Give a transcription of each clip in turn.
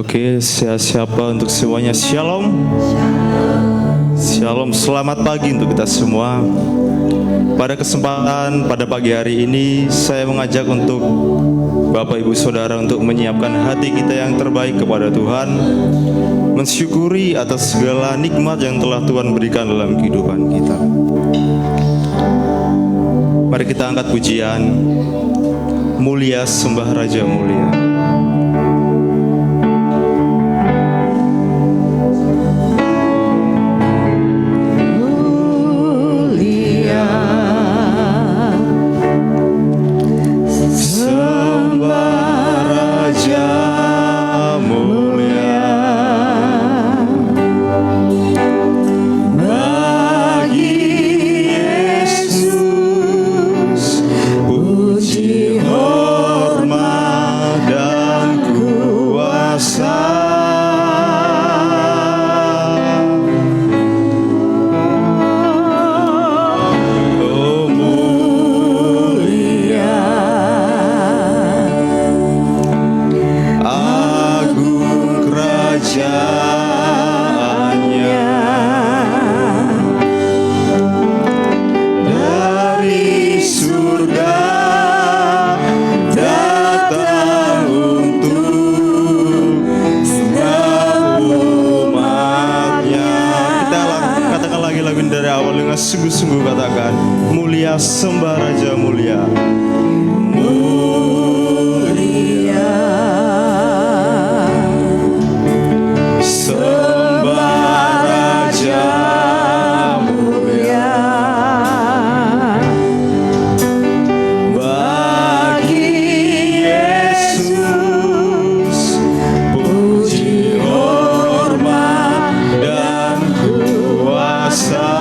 Oke, siapa untuk semuanya. Shalom. Shalom, selamat pagi untuk kita semua. Pada kesempatan pada pagi hari ini, saya mengajak untuk Bapak Ibu Saudara untuk menyiapkan hati kita yang terbaik kepada Tuhan, mensyukuri atas segala nikmat yang telah Tuhan berikan dalam kehidupan kita. Mari kita angkat pujian, mulia sembah Raja mulia. Sungguh-sungguh katakan, mulia sembah Raja mulia. Mulia sembah Raja mulia. Bagi Yesus puji, hormat, dan kuasa.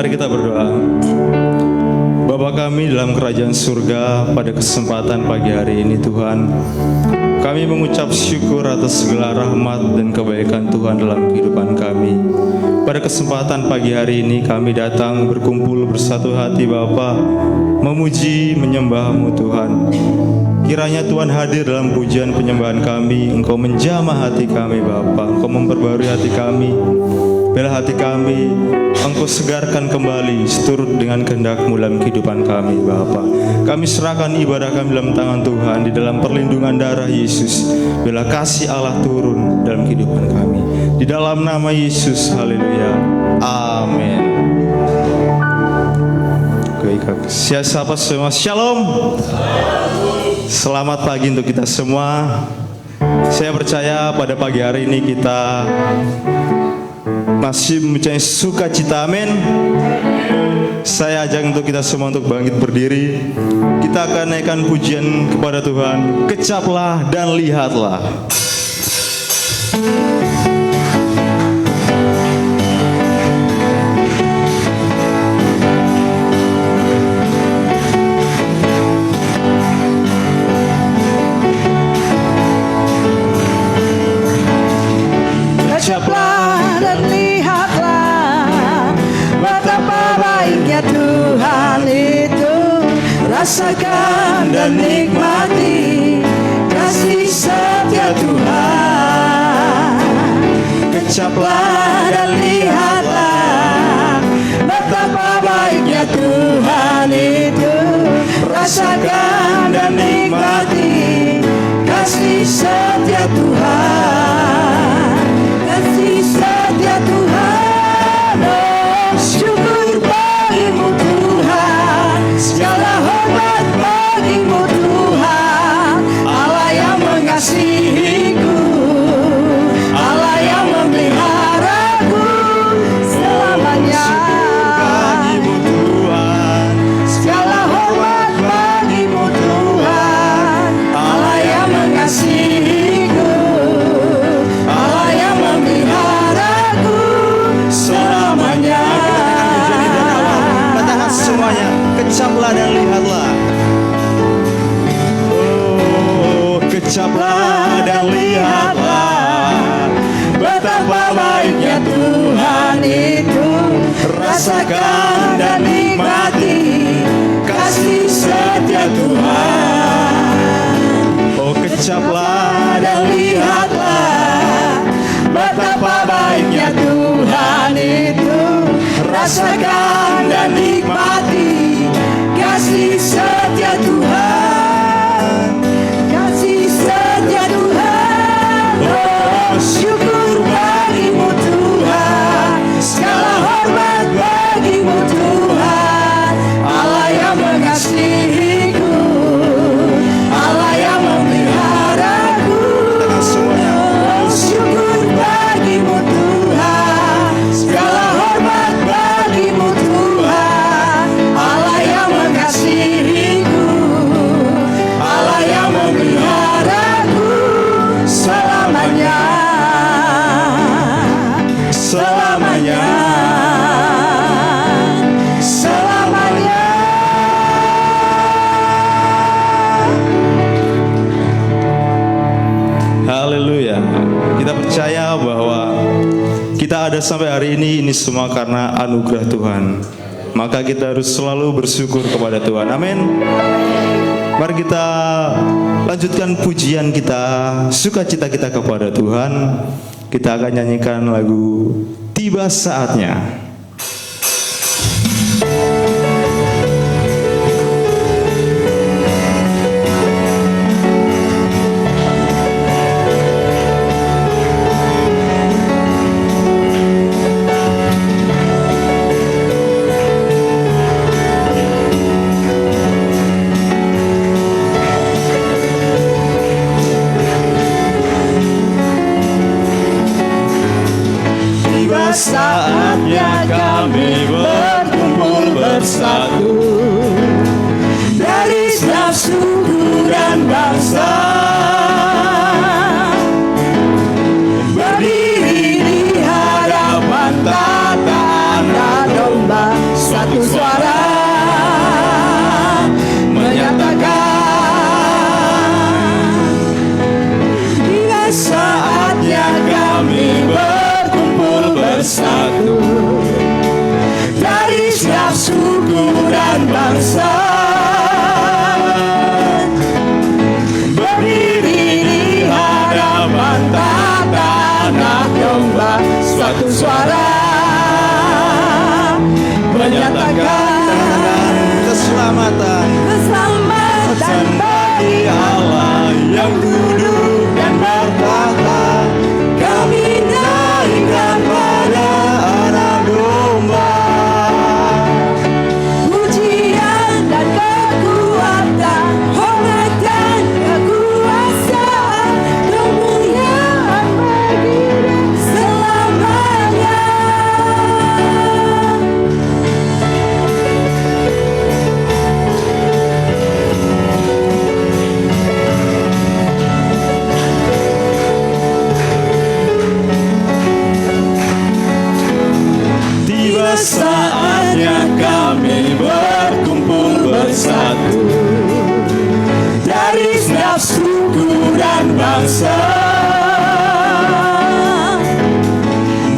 Mari kita berdoa. Bapa kami dalam kerajaan surga, pada kesempatan pagi hari ini Tuhan, Kami mengucap syukur atas segala rahmat dan kebaikan Tuhan dalam kehidupan kami. Pada kesempatan pagi hari ini kami datang berkumpul bersatu hati Bapa, memuji menyembah-Mu Tuhan. Kiranya Tuhan hadir dalam pujian penyembahan kami. Engkau menjamah hati kami Bapa, Engkau memperbarui hati kami, bela hati kami, Engkau segarkan kembali seturut dengan kehendak-Mu dalam kehidupan kami Bapa. Kami serahkan ibadah kami dalam tangan Tuhan, di dalam perlindungan darah Yesus. Bela kasih Allah turun dalam kehidupan kami, di dalam nama Yesus. Haleluya, amin. Siapa semua, shalom. Selamat pagi untuk kita semua. Saya percaya pada pagi hari ini kita masih mempunyai sukacita, amin. Saya ajak untuk kita semua untuk bangkit berdiri. Kita akan naikkan pujian kepada Tuhan. Kecaplah dan lihatlah. Kecaplah dan lihatlah betapa baiknya Tuhan itu. Rasakan dan nikmati kasih setia Tuhan. Kecaplah dan lihatlah betapa baiknya Tuhan itu. Rasakan dan nikmati kasih setia Tuhan. Kasih setia Tuhan, oh syukur bagimu Tuhan, segala hormat bagimu Tuhan, Allah yang mengasihiku, Allah yang memeliharaku selamanya. Bagimu Tuhan, segala hormat bagimu Tuhan, Allah yang mengasihiku, Allah yang memeliharaku selamanya. katakan semuanya, kecaplah dan lihatlah. Oh, kecaplah dan lihatlah Betapa baiknya Tuhan itu. Rasakan dan nikmati kasih setia Tuhan. Oh, kecaplah Dan lihatlah betapa baiknya Tuhan itu. Rasakan dan nikmati kasih setia Tuhan. Kasih setia Tuhan, oh syukur bagimu Tuhan, segala hormat bagimu Tuhan, Allah yang mengasihiku, Allah yang memeliharaku. Oh syukur bagimu Tuhan, segala hormat bagimu Tuhan, Allah yang mengasihiku, Allah yang memeliharaku selamanya. Selamanya, selamanya. haleluya. Kita percaya bahwa kita ada sampai hari ini semua karena anugerah Tuhan. Maka kita harus selalu bersyukur kepada Tuhan, amin. Mari kita lanjutkan pujian kita, sukacita kita kepada Tuhan. Kita akan nyanyikan lagu Tiba Saatnya. Saatnya kami berkumpul bersatu dari setiap suku dan bangsa, berdiri di hadapan tata domba, satu suara menyatakan kami berkumpul bersatu dari setiap suku dan bangsa, berdiri di hadapan tata anak domba, suatu suara menyatakan keselamatan bagi Allah yang duduk dan bertahta. Kami naikkan pada anak domba pujian dan kekuatan, hormat dan kekuasaan, kemuliaan bagi selamanya. Tiba saatnya kami berkumpul bersatu dari setiap suku dan bangsa,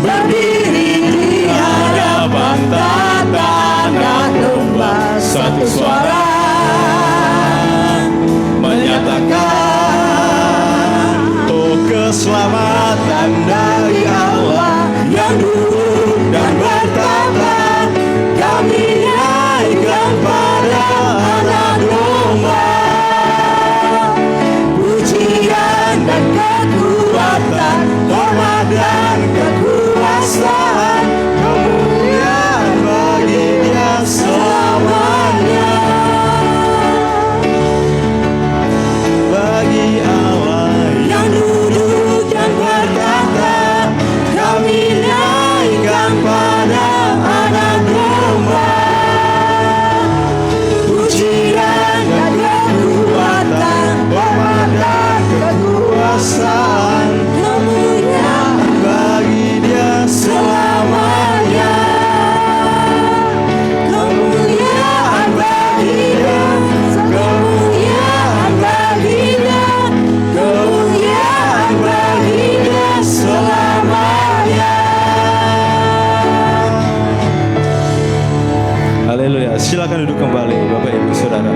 berdiri di hadapan tata anak domba, satu suara menyatakan, oh keselamatan dari Allah yang duduk dan bertahta. Kami naikkan pada anak domba pujian dan kekuatan, hormat dan kekuasaan, kemuliaan bagi Dia selamanya. Bagi Allah yang duduk dan bertahta, kami naikkan pada anak domba pujian dan kekuatan, hormat dan kekuasaan, kemuliaan bagi Dia selamanya. Kemuliaan bagi Dia, kemuliaan bagi Dia, kemuliaan bagi Dia selamanya. Haleluya. Silakan duduk kembali Bapak Ibu Saudara.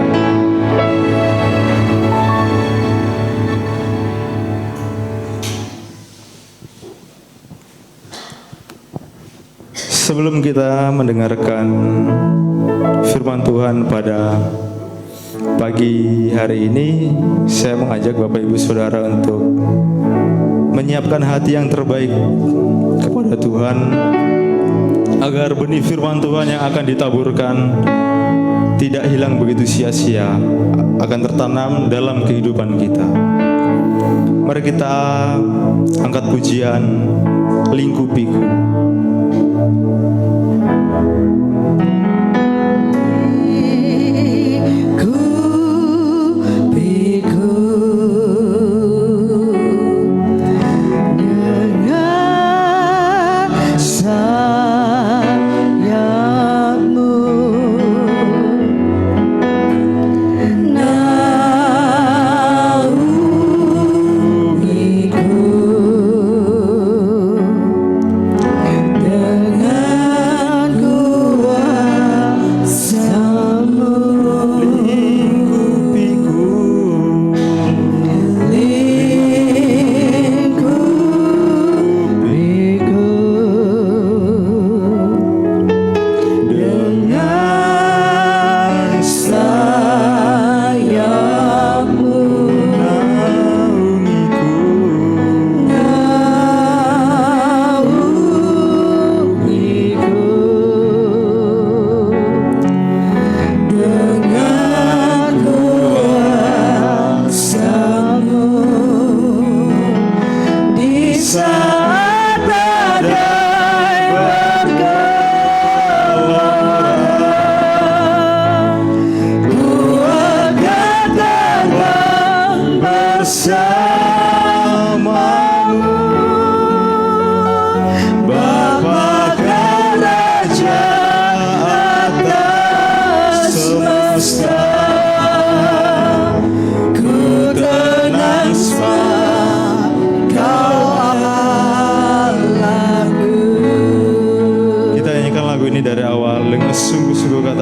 Sebelum kita mendengarkan firman Tuhan pada pagi hari ini, saya mengajak Bapak Ibu Saudara untuk menyiapkan hati yang terbaik kepada Tuhan, agar benih firman Tuhan yang akan ditaburkan tidak hilang begitu sia-sia, akan tertanam dalam kehidupan kita. Mari kita angkat pujian Lingkupiku. Dengan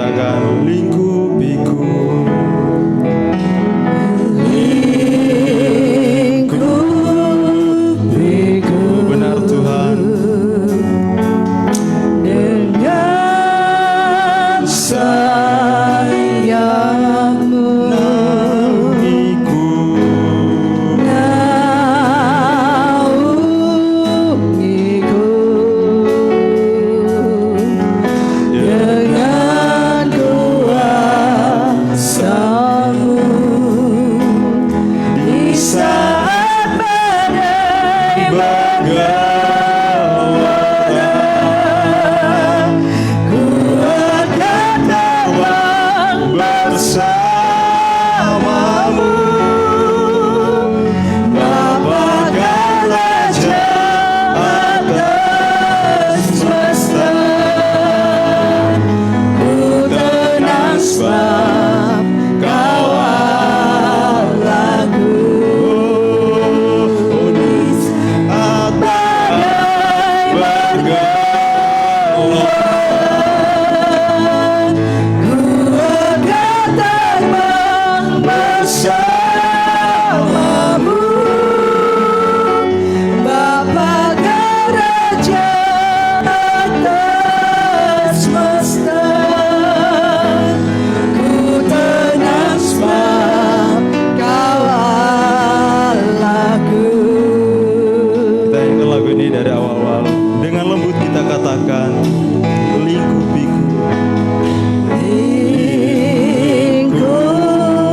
katakan lingkupiku. Benar Tuhan. Dengan sayapmu Naungiku. naungiku, dengan kuasamu di saat badai bergelora, ku akan terbang bersamamu. Bapakah Raja atas semesta, ku tenang sebab Kau Allahku. Di saat badai bergelora, ku akan terbang bersamamu. Bapakah Raja atas semesta, ku tenang sebab Kau Allahku. Kita nyanyikan lagu ini dari awal-awal. Dengan lembut kita katakan lingkupiku.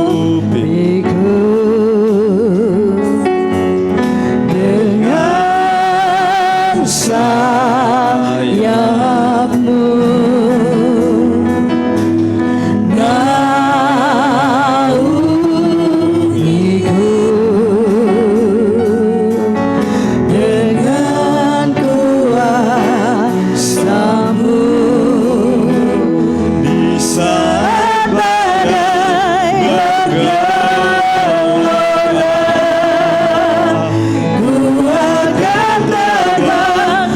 Lingkupiku dengan sayapmu, naungiku, dengan kuasamu Di saat badai bergelora, ku akan terbang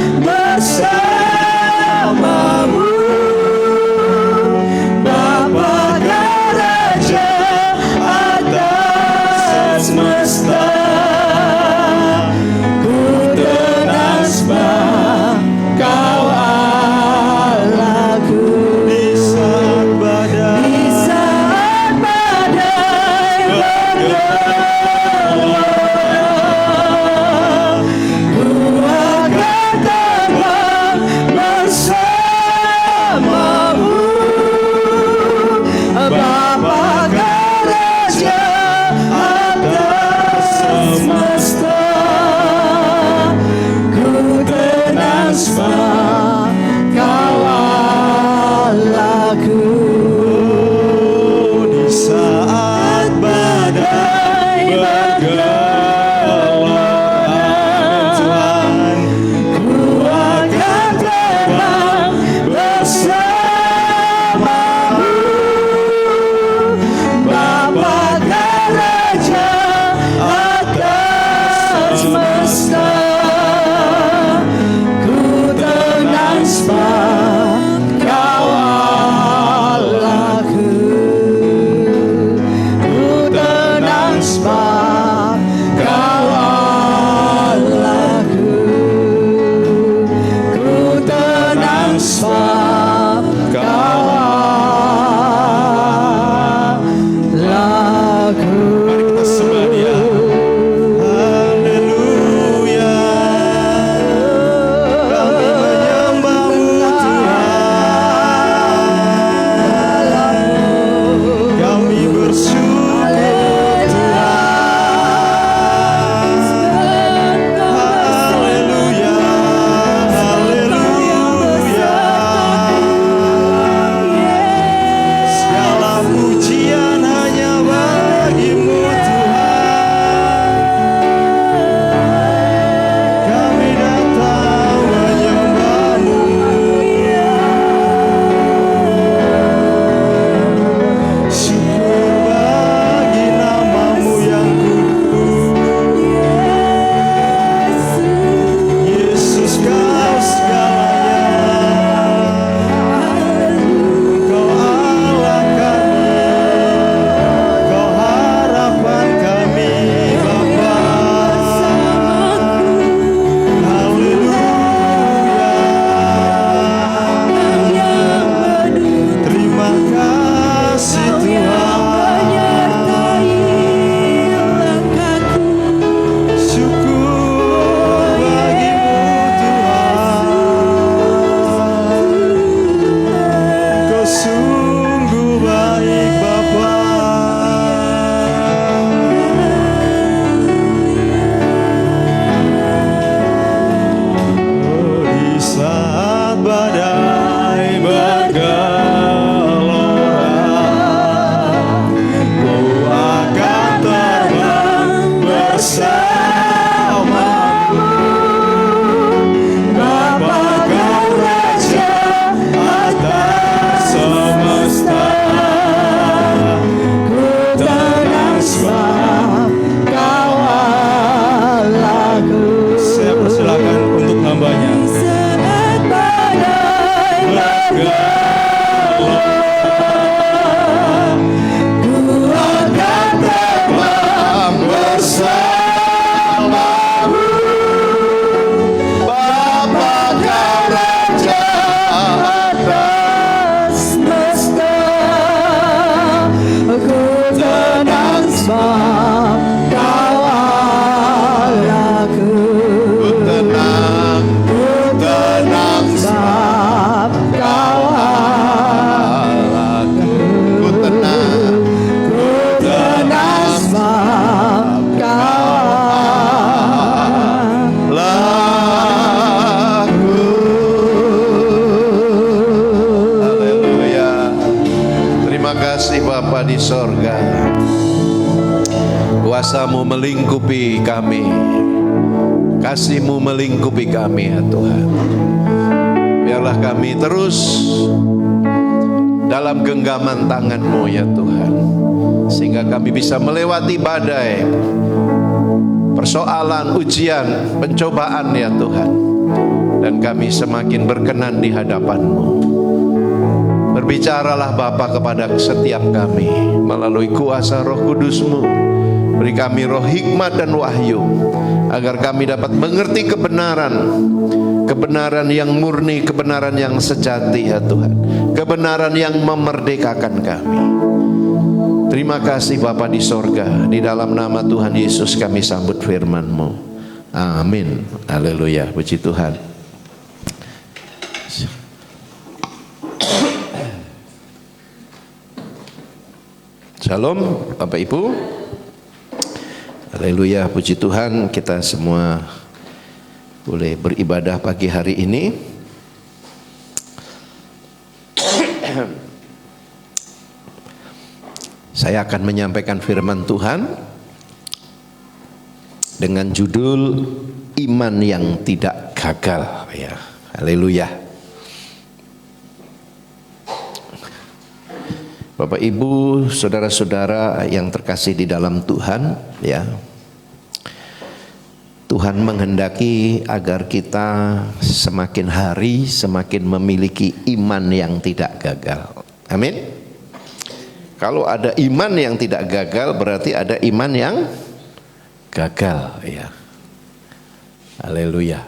Bapa di sorga, kuasa-Mu melingkupi kami, kasih-Mu melingkupi kami ya Tuhan. Biarlah kami terus dalam genggaman tangan-Mu ya Tuhan, sehingga kami bisa melewati badai, persoalan, ujian, pencobaan ya Tuhan, dan kami semakin berkenan di hadapan-Mu. Berbicaralah Bapa kepada setiap kami melalui kuasa Roh Kudus-Mu. Beri kami roh hikmat dan wahyu, agar kami dapat mengerti kebenaran, kebenaran yang murni, kebenaran yang sejati ya Tuhan, kebenaran yang memerdekakan kami. Terima kasih Bapa di sorga, di dalam nama Tuhan Yesus kami sambut firman-Mu. Amin. Haleluya, puji Tuhan. Shalom Bapak Ibu. Haleluya, puji Tuhan, kita semua boleh beribadah pagi hari ini. Saya akan menyampaikan firman Tuhan dengan judul iman yang tidak gagal ya. Haleluya. Bapak Ibu, saudara-saudara yang terkasih di dalam Tuhan ya. Tuhan menghendaki agar kita semakin hari semakin memiliki iman yang tidak gagal. Amin. Kalau ada iman yang tidak gagal, berarti ada iman yang gagal ya. Haleluya.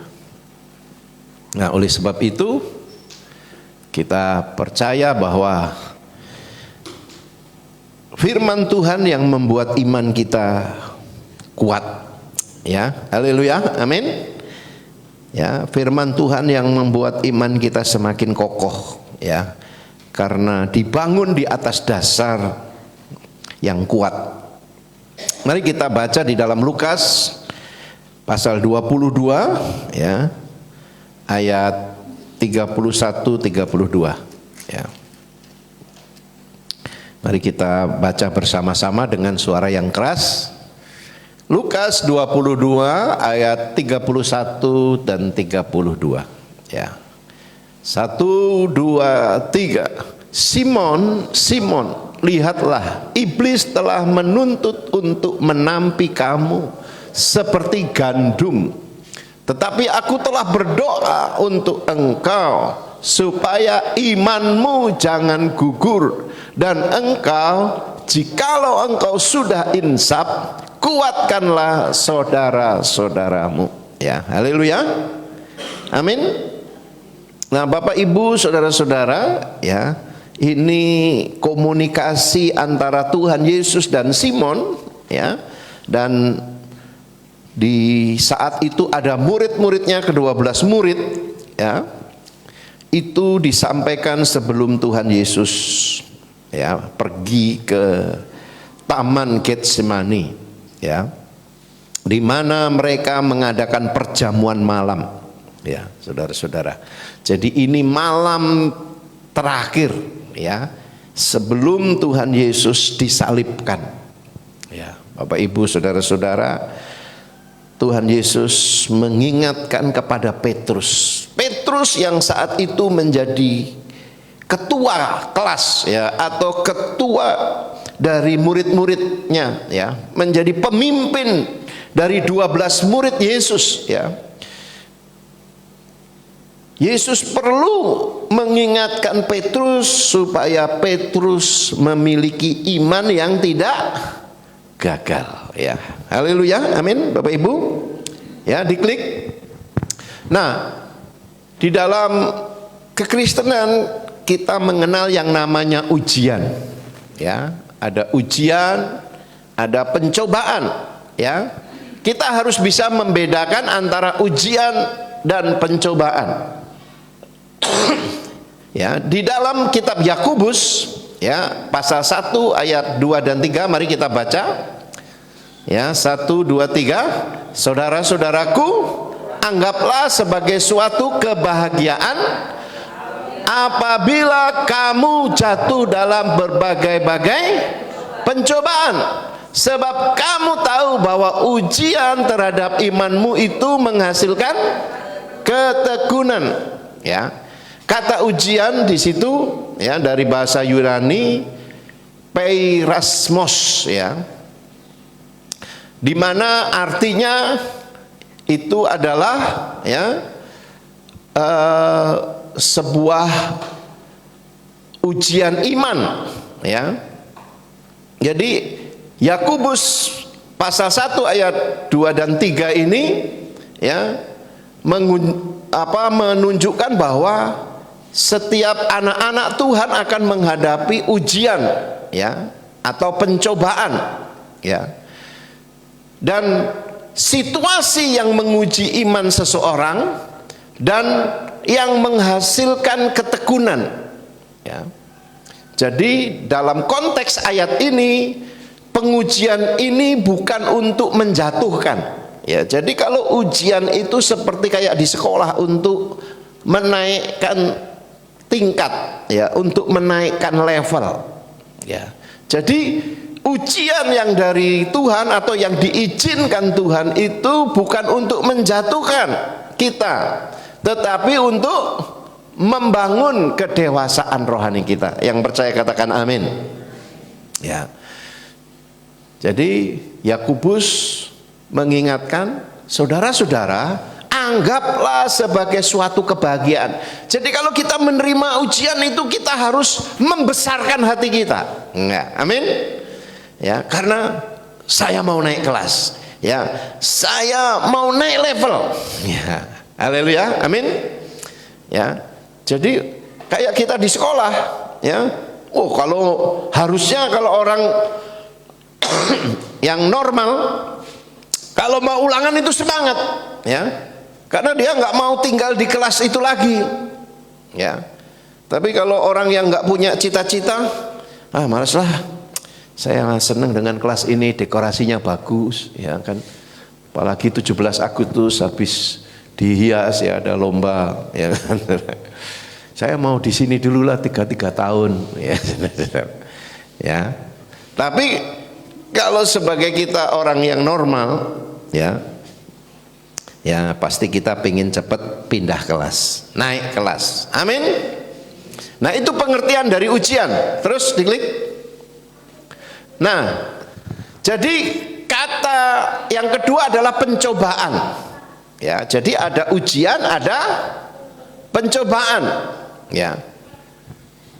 Nah, oleh sebab itu kita percaya bahwa firman Tuhan yang membuat iman kita kuat ya. Haleluya, amin. Ya, firman Tuhan yang membuat iman kita semakin kokoh ya, karena dibangun di atas dasar yang kuat. Mari kita baca di dalam Lukas pasal 22 ya, ayat 31-32 ya. Mari kita baca bersama-sama dengan suara yang keras. Lukas 22 ayat 31 dan 32 ya. 1, 2, 3. Simon, Simon, lihatlah, iblis telah menuntut untuk menampi kamu seperti gandum. Tetapi aku telah berdoa untuk engkau supaya imanmu jangan gugur, dan engkau, jikalau engkau sudah insaf, kuatkanlah saudara-saudaramu ya. Haleluya, amin. Nah Bapak Ibu saudara-saudara ya, ini komunikasi antara Tuhan Yesus dan Simon ya. Dan di saat itu ada murid-muridnya, ke-12 murid ya. Itu disampaikan sebelum Tuhan Yesus ya pergi ke Taman Getsemani ya, di mana mereka mengadakan perjamuan malam ya, saudara-saudara. Jadi ini malam terakhir ya, sebelum Tuhan Yesus disalibkan ya. Bapak Ibu saudara-saudara, Tuhan Yesus mengingatkan kepada Petrus. Petrus yang saat itu menjadi ketua kelas ya, atau ketua dari murid-muridnya ya, menjadi pemimpin dari 12 murid Yesus ya. Yesus perlu mengingatkan Petrus supaya Petrus memiliki iman yang tidak gagal ya. Haleluya, amin Bapak Ibu ya, diklik. Nah, di dalam kekristenan kita mengenal yang namanya ujian ya. Ada ujian, ada pencobaan ya. Kita harus bisa membedakan antara ujian dan pencobaan ya. Di dalam kitab Yakobus ya, pasal 1 ayat 2 dan 3, mari kita baca ya. 1, 2, 3. Saudara-saudaraku, anggaplah sebagai suatu kebahagiaan apabila kamu jatuh dalam berbagai-bagai pencobaan. Sebab kamu tahu bahwa ujian terhadap imanmu itu menghasilkan ketekunan. Ya, kata ujian di situ ya dari bahasa Yunani peirasmos, ya, di mana artinya itu adalah ya sebuah ujian iman, ya. Jadi Yakobus pasal 1 ayat 2 dan 3 ini ya menunjukkan bahwa setiap anak-anak Tuhan akan menghadapi ujian, ya, atau pencobaan, ya. Dan situasi yang menguji iman seseorang dan yang menghasilkan ketekunan, ya. Jadi dalam konteks ayat ini, pengujian ini bukan untuk menjatuhkan, ya. Jadi kalau ujian itu seperti kayak di sekolah untuk menaikkan tingkat, ya, untuk menaikkan level, ya. Jadi ujian yang dari Tuhan atau yang diizinkan Tuhan itu bukan untuk menjatuhkan kita, tetapi untuk membangun kedewasaan rohani kita. Yang percaya katakan amin. Ya. Jadi Yakobus mengingatkan, saudara-saudara, anggaplah sebagai suatu kebahagiaan. Jadi kalau kita menerima ujian itu kita harus membesarkan hati kita. Enggak, amin. Ya, karena saya mau naik kelas, ya, saya mau naik level, ya, haleluya, amin. Ya, jadi kayak kita di sekolah, ya, oh kalau harusnya kalau orang yang normal kalau mau ulangan itu semangat, ya, karena dia nggak mau tinggal di kelas itu lagi, ya. Tapi kalau orang yang nggak punya cita-cita, malas lah. Saya senang dengan kelas ini, dekorasinya bagus, ya kan. Apalagi 17 Agustus habis dihias, ya, ada lomba, ya kan. Saya mau di sini dulu lah 3 tahun, ya. Ya. Tapi kalau sebagai kita orang yang normal, ya, ya pasti kita pengen cepat pindah kelas, naik kelas, amin. Nah itu pengertian dari ujian. Terus diklik. Nah, jadi kata yang kedua adalah pencobaan. Ya, jadi ada ujian, ada pencobaan. Ya,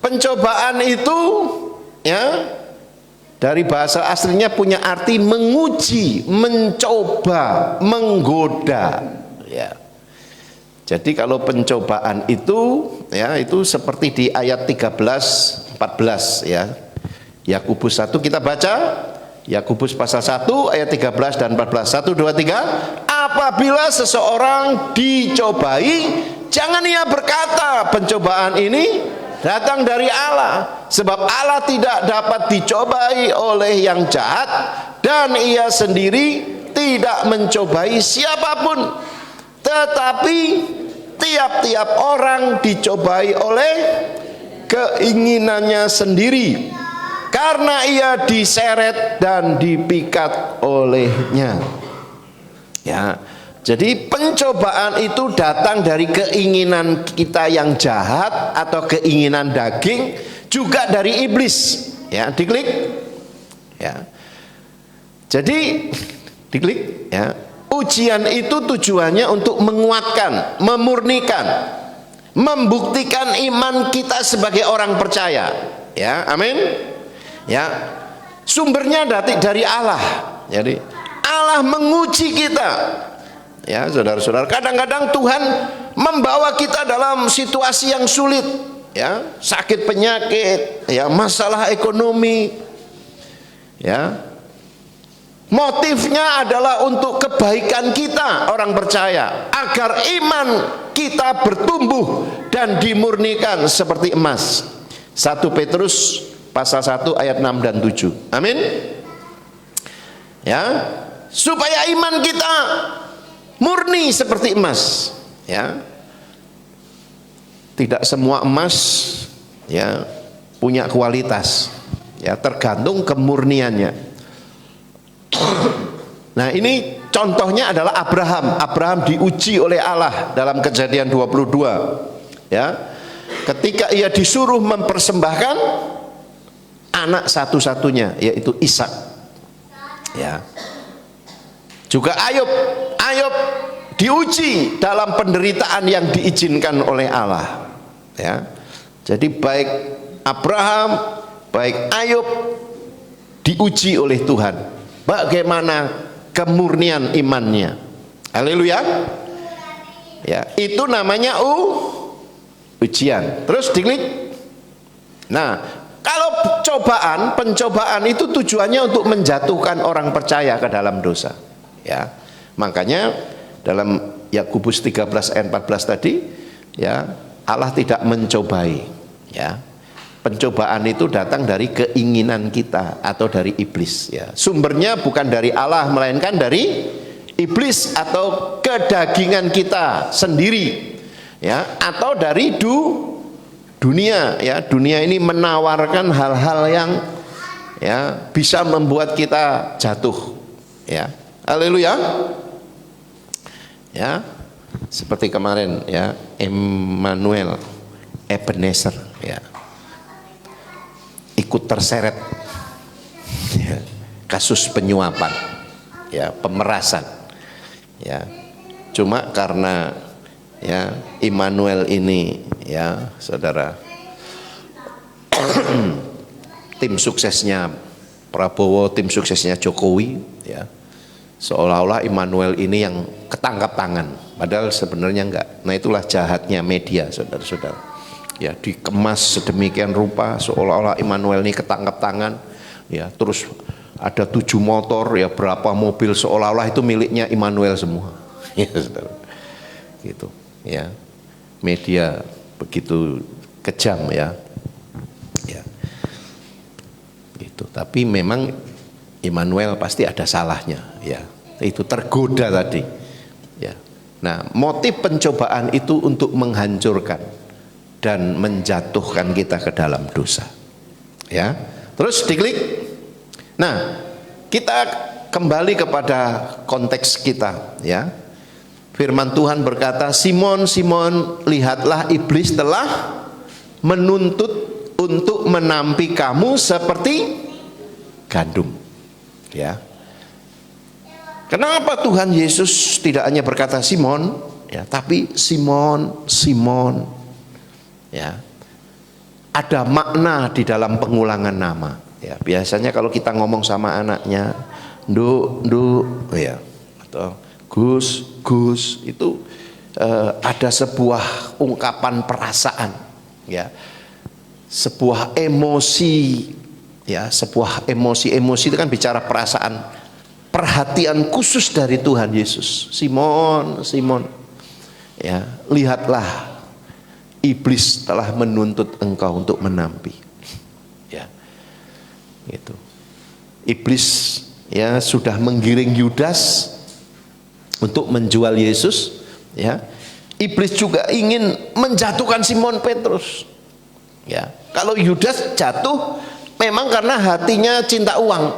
pencobaan itu, ya, dari bahasa aslinya punya arti menguji, mencoba, menggoda. Ya. Jadi kalau pencobaan itu, ya, itu seperti di ayat 13-14, ya. Yakobus 1 kita baca, Yakobus pasal 1 ayat 13 dan 14. 1, 2, 3. Apabila seseorang dicobai, jangan ia berkata pencobaan ini datang dari Allah, sebab Allah tidak dapat dicobai oleh yang jahat, dan ia sendiri tidak mencobai siapapun. Tetapi tiap-tiap orang dicobai oleh keinginannya sendiri, karena ia diseret dan dipikat olehnya. Ya, jadi pencobaan itu datang dari keinginan kita yang jahat atau keinginan daging, juga dari iblis. Ya, diklik. Ya. Jadi diklik, ya. Ujian itu tujuannya untuk menguatkan, memurnikan, membuktikan iman kita sebagai orang percaya. Ya, amin. Ya, sumbernya dari Allah. Jadi Allah menguji kita. Ya, saudara-saudara, kadang-kadang Tuhan membawa kita dalam situasi yang sulit, ya, sakit penyakit, ya, masalah ekonomi, ya. Motifnya adalah untuk kebaikan kita orang percaya, agar iman kita bertumbuh dan dimurnikan seperti emas. 1 Petrus pasal 1 ayat 6 dan 7. Amin. Ya, supaya iman kita murni seperti emas, ya. Tidak semua emas, ya, punya kualitas, Ya, tergantung kemurniannya. Nah, ini contohnya adalah Abraham. Abraham diuji oleh Allah dalam Kejadian 22. Ya. Ketika ia disuruh mempersembahkan anak satu-satunya, yaitu Ishak. Ya. Juga Ayub diuji dalam penderitaan yang diizinkan oleh Allah. Ya. Jadi baik Abraham, baik Ayub diuji oleh Tuhan. Bagaimana kemurnian imannya. Haleluya. Ya, itu namanya ujian. Terus diklik. Nah, kalau pencobaan itu tujuannya untuk menjatuhkan orang percaya ke dalam dosa. Ya. Makanya dalam Yakobus 13 ayat 14 tadi, ya, Allah tidak mencobai, ya. Pencobaan itu datang dari keinginan kita atau dari iblis, ya. Sumbernya bukan dari Allah melainkan dari iblis atau kedagingan kita sendiri, ya, atau dari dunia, ya. Dunia ini menawarkan hal-hal yang, ya, bisa membuat kita jatuh, ya. Haleluya. Ya. Seperti kemarin, ya, Emmanuel Ebenezer, ya, ikut terseret, ya, kasus penyuapan, ya, pemerasan, ya. Cuma karena, ya, Immanuel ini, ya, saudara, tim suksesnya Prabowo, tim suksesnya Jokowi, ya, seolah-olah Immanuel ini yang ketangkap tangan, padahal sebenarnya enggak. Nah, itulah jahatnya media, saudara-saudara. Ya, dikemas sedemikian rupa seolah-olah Immanuel ini ketangkap tangan, ya, terus ada 7 motor, ya, berapa mobil seolah-olah itu miliknya Immanuel semua. Ya, saudara. Gitu, ya. Media begitu kejam, ya. Ya. Gitu. Tapi memang Immanuel pasti ada salahnya, ya. Itu tergoda tadi, ya. Nah, motif pencobaan itu untuk menghancurkan dan menjatuhkan kita ke dalam dosa, ya. Terus diklik. Nah, kita kembali kepada konteks kita, ya. Firman Tuhan berkata, Simon, Simon, lihatlah iblis telah menuntut untuk menampi kamu seperti gandum, ya. Kenapa Tuhan Yesus tidak hanya berkata Simon, ya, tapi Simon, Simon, ya. Ada makna di dalam pengulangan nama, ya. Biasanya kalau kita ngomong sama anaknya, Nduk, ya, atau Gus, itu ada sebuah ungkapan perasaan, ya, sebuah emosi, ya, sebuah emosi itu kan bicara perasaan, perhatian khusus dari Tuhan Yesus. Simon, Simon, ya, lihatlah iblis telah menuntut engkau untuk menampi, ya, gitu. Iblis, ya, sudah menggiring Yudas untuk menjual Yesus, ya. Iblis juga ingin menjatuhkan Simon Petrus, ya. Kalau Yudas jatuh memang karena hatinya cinta uang,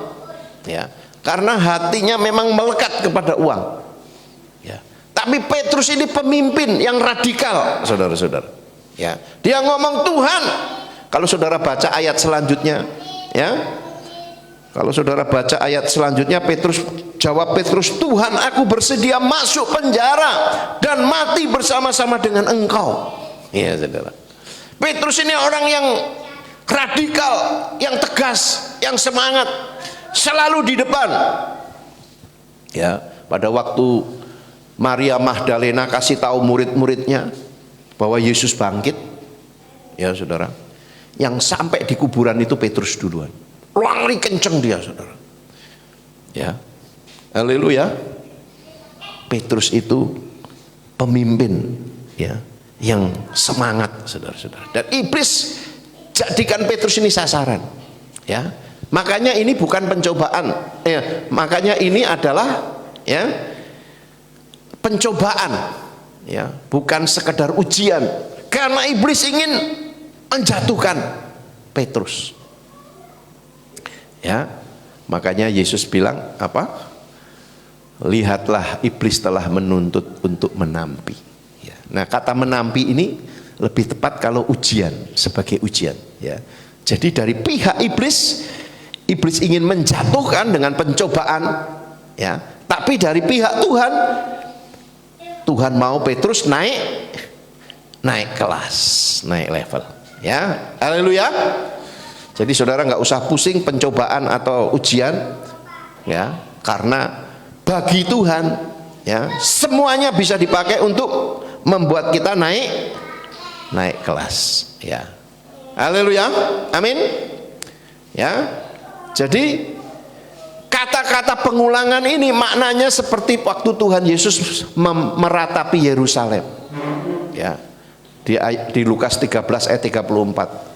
ya, karena hatinya memang melekat kepada uang, ya. Tapi Petrus ini pemimpin yang radikal, saudara-saudara, ya. Dia ngomong Tuhan. Kalau saudara baca ayat selanjutnya, ya, kalau saudara baca ayat selanjutnya, Petrus jawab, Tuhan, aku bersedia masuk penjara dan mati bersama-sama dengan engkau. Ya, saudara. Petrus ini orang yang radikal, yang tegas, yang semangat, selalu di depan. Ya, pada waktu Maria Magdalena kasih tahu murid-muridnya bahwa Yesus bangkit, ya, saudara, yang sampai di kuburan itu Petrus duluan. Lari kenceng dia, saudara. Ya, haleluya. Petrus itu pemimpin, ya, yang semangat, saudara-saudara. Dan iblis jadikan Petrus ini sasaran, ya. Makanya ini bukan pencobaan, ya. Makanya ini adalah, ya, pencobaan, ya, bukan sekedar ujian. Karena iblis ingin menjatuhkan Petrus. Ya, makanya Yesus bilang apa? Lihatlah iblis telah menuntut untuk menampi. Ya. Nah, kata menampi ini lebih tepat kalau ujian, sebagai ujian. Ya. Jadi dari pihak iblis, iblis ingin menjatuhkan dengan pencobaan. Ya. Tapi dari pihak Tuhan, Tuhan mau Petrus naik kelas, naik level. Ya, haleluya. Jadi saudara nggak usah pusing pencobaan atau ujian, ya, karena bagi Tuhan, ya, semuanya bisa dipakai untuk membuat kita naik kelas, ya. Haleluya, amin. Ya, jadi kata-kata pengulangan ini maknanya seperti waktu Tuhan Yesus meratapi Yerusalem, ya, di Lukas 13 ayat 34.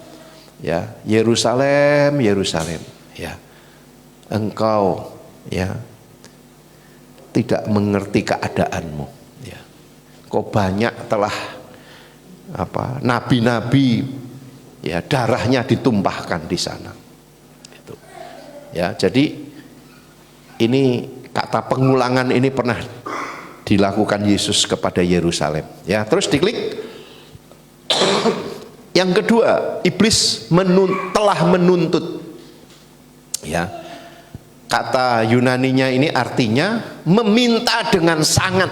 Ya, Yerusalem, Yerusalem, ya, engkau, ya, tidak mengerti keadaanmu, ya, kau banyak telah apa nabi-nabi, ya, darahnya ditumpahkan di sana. Itu, ya, jadi ini kata pengulangan ini pernah dilakukan Yesus kepada Yerusalem. Ya, terus diklik. Yang kedua, iblis telah menuntut. Ya, kata Yunaninya ini artinya meminta dengan sangat,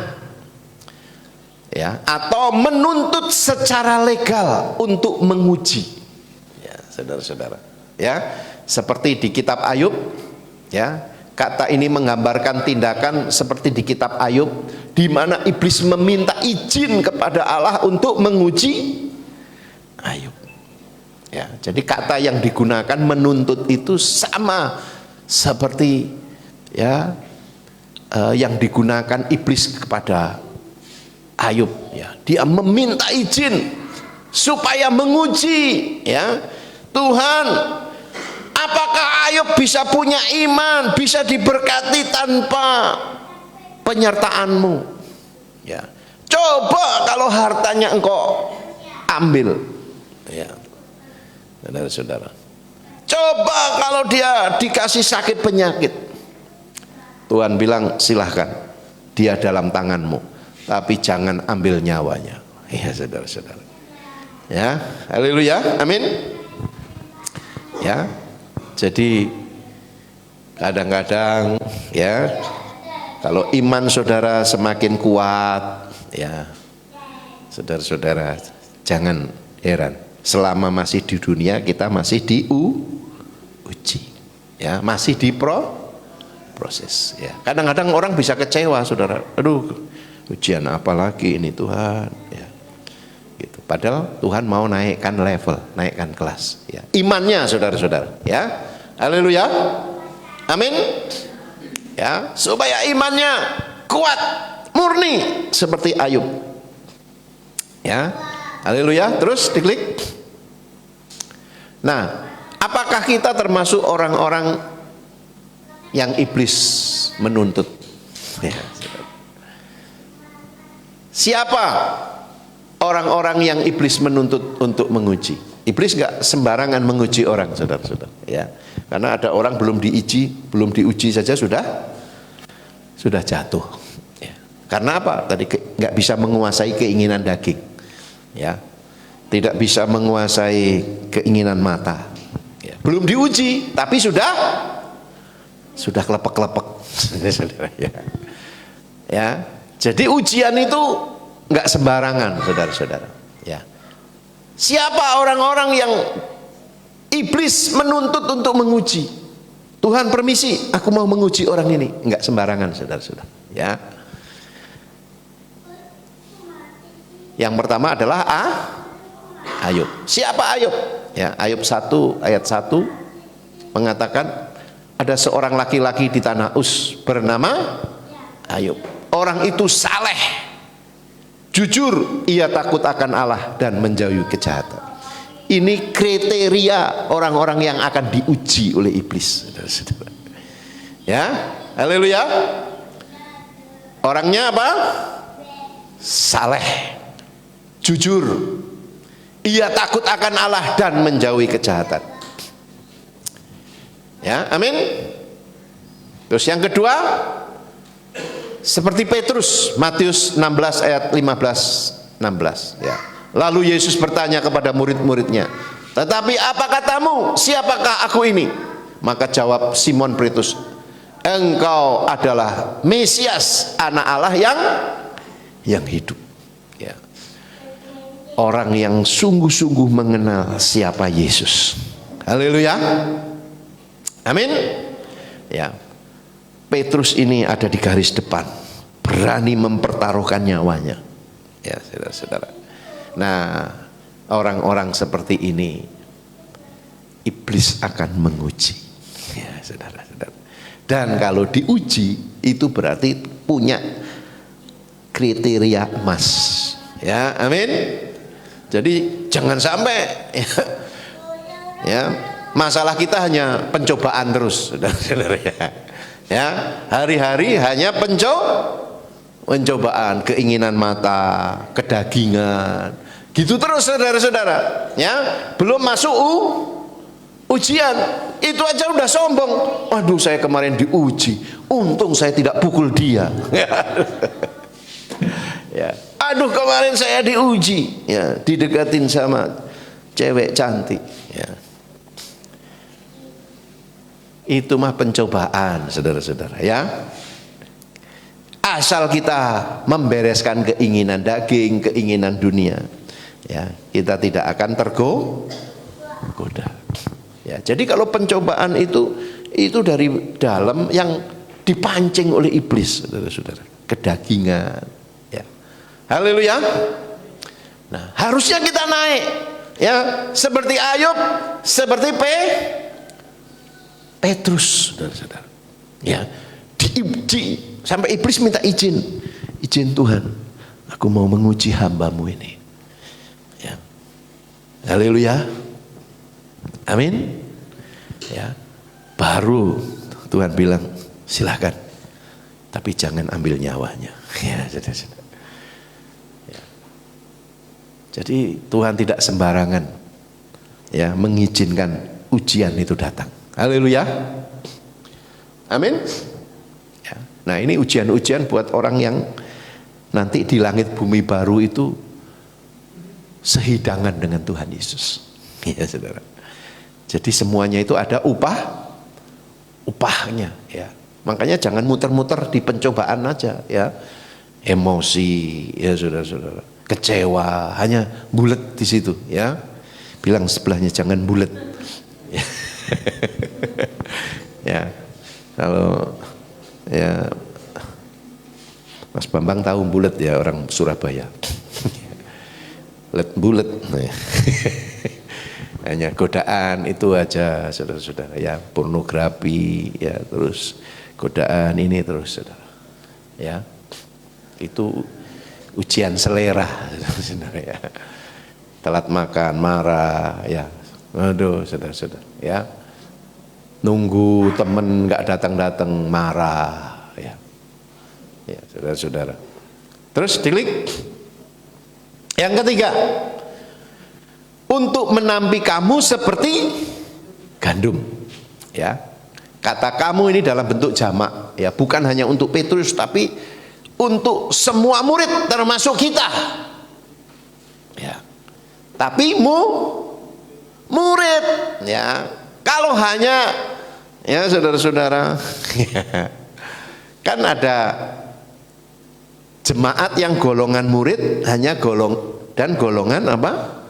ya, atau menuntut secara legal untuk menguji. Ya, saudara-saudara, ya, seperti di kitab Ayub, ya, kata ini menggambarkan tindakan seperti di kitab Ayub, di mana iblis meminta izin kepada Allah untuk menguji Ayub. Ya, jadi kata yang digunakan menuntut itu sama seperti, ya, yang digunakan iblis kepada Ayub. Ya, dia meminta izin supaya menguji, ya, Tuhan, apakah Ayub bisa punya iman, bisa diberkati tanpa penyertaan-Mu? Ya, coba kalau hartanya engkau ambil. Ya, saudara-saudara, coba kalau dia dikasih sakit penyakit, Tuhan bilang silahkan, dia dalam tanganmu, tapi jangan ambil nyawanya. Ya, saudara-saudara, ya, haleluya, amin. Ya, jadi kadang-kadang, ya, kalau iman saudara semakin kuat, ya, saudara-saudara, jangan heran. Selama masih di dunia kita masih diuji, ya, masih proses. Ya, kadang-kadang orang bisa kecewa, saudara. Aduh, ujian apa lagi ini Tuhan? Ya, gitu. Padahal Tuhan mau naikkan level, naikkan kelas. Ya, imannya, saudara-saudara. Ya, haleluya, amin. Ya, supaya imannya kuat, murni seperti Ayub. Ya, haleluya. Terus diklik. Nah, apakah kita termasuk orang-orang yang iblis menuntut? Ya. Siapa orang-orang yang iblis menuntut untuk menguji? Iblis gak sembarangan menguji orang, saudara-saudara. Ya, karena ada orang belum diuji saja sudah jatuh. Ya. Karena apa? Tadi gak bisa menguasai keinginan daging. Ya, tidak bisa menguasai keinginan mata. Ya, belum diuji, tapi sudah kelepek-kelepek. Ya, jadi ujian itu nggak sembarangan, saudara-saudara. Ya, siapa orang-orang yang iblis menuntut untuk menguji? Tuhan permisi, aku mau menguji orang ini. Nggak sembarangan, saudara-saudara. Ya. Yang pertama adalah Ayub. Siapa Ayub? Ya, Ayub 1 ayat 1 mengatakan ada seorang laki-laki di tanah Uz bernama Ayub. Orang itu saleh, jujur, ia takut akan Allah dan menjauhi kejahatan. Ini kriteria orang-orang yang akan diuji oleh iblis. Ya, haleluya. Orangnya apa? Saleh, jujur, ia takut akan Allah dan menjauhi kejahatan. Ya, amin. Terus yang kedua, seperti Petrus, Matius 16 ayat 15-16 ya. Lalu Yesus bertanya kepada murid-muridnya, "Tetapi apa katamu? Siapakah aku ini?" Maka jawab Simon Petrus, "Engkau adalah Mesias, anak Allah yang hidup." Ya. Orang yang sungguh-sungguh mengenal siapa Yesus. Haleluya. Amin. Ya. Petrus ini ada di garis depan, berani mempertaruhkan nyawanya. Ya, saudara-saudara. Nah, orang-orang seperti ini iblis akan menguji. Ya, saudara-saudara. Dan kalau diuji itu berarti punya kriteria emas. Ya, amin. Jadi jangan sampai ya, masalah kita hanya pencobaan terus, saudara-saudara ya. Ya, hari-hari hanya pencobaan, keinginan mata, kedagingan, gitu terus saudara-saudara. Ya, belum masuk ujian, itu aja udah sombong. Waduh, saya kemarin diuji, untung saya tidak pukul dia. Ya, aduh kemarin saya diuji, ya, didekatin sama cewek cantik. Ya. Itu mah pencobaan, saudara-saudara ya. Asal kita membereskan keinginan daging, keinginan dunia, ya, kita tidak akan tergoda. Ya, jadi kalau pencobaan itu dari dalam yang dipancing oleh iblis, saudara-saudara, kedagingan. Ya. Haleluya. Nah, harusnya kita naik, ya, seperti Ayub, seperti Petrus, saudara-saudara. Ya, diuji sampai iblis minta izin Tuhan, aku mau menguji hambamu ini. Ya, haleluya, amin. Ya, baru Tuhan bilang silakan, tapi jangan ambil nyawanya. Ya, saudara-saudara. Ya. Jadi Tuhan tidak sembarangan, ya, mengizinkan ujian itu datang. Haleluya, amin. Ya. Nah, ini ujian-ujian buat orang yang nanti di langit bumi baru itu sehidangan dengan Tuhan Yesus. Ya, saudara. Jadi semuanya itu ada upahnya. Ya. Makanya jangan muter-muter di pencobaan aja. Ya. Emosi, ya saudara-saudara, kecewa, hanya bulet di situ. Ya. Bilang sebelahnya jangan bulet. Ya, kalau ya Mas Bambang tahu bulet ya, orang Surabaya. Bulet. Hanya godaan itu aja, saudara-saudara ya, pornografi ya, terus godaan ini terus, saudara. Ya, itu ujian selera, saudara ya. Telat makan, marah, ya. Aduh, saudara-saudara ya. Nunggu temen nggak datang-datang, marah, ya. Ya, saudara-saudara. Terus tilik. Yang ketiga, untuk menampi kamu seperti gandum, ya. Kata kamu ini dalam bentuk jamak, ya, bukan hanya untuk Petrus tapi untuk semua murid termasuk kita. Ya. Tapi murid, ya. Kalau hanya, ya saudara-saudara, kan ada jemaat yang golongan murid hanya golongan apa?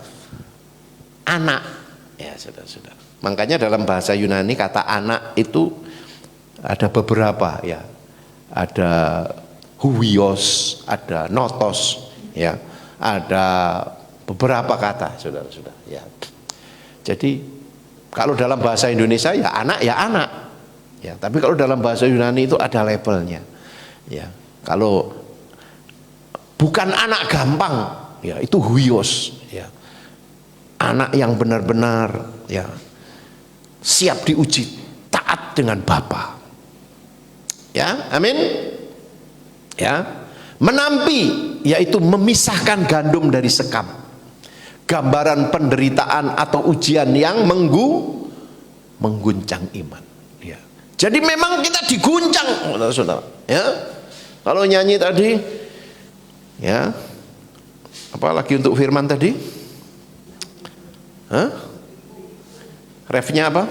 Anak. Ya, saudara-saudara. Makanya dalam bahasa Yunani kata anak itu ada beberapa, ya. Ada huios, ada notos, ya. Ada beberapa kata, saudara-saudara, ya. Jadi kalau dalam bahasa Indonesia ya anak, ya. Tapi kalau dalam bahasa Yunani itu ada labelnya, ya. Kalau bukan anak gampang, ya, itu huios, ya. Anak yang benar-benar, ya, siap diuji, taat dengan Bapa. Ya, amin. Ya, menampi, yaitu memisahkan gandum dari sekam. Gambaran penderitaan atau ujian yang mengguncang iman. Jadi memang kita diguncang, saudara. Ya, kalau nyanyi tadi, ya, apalagi untuk firman tadi, refnya apa?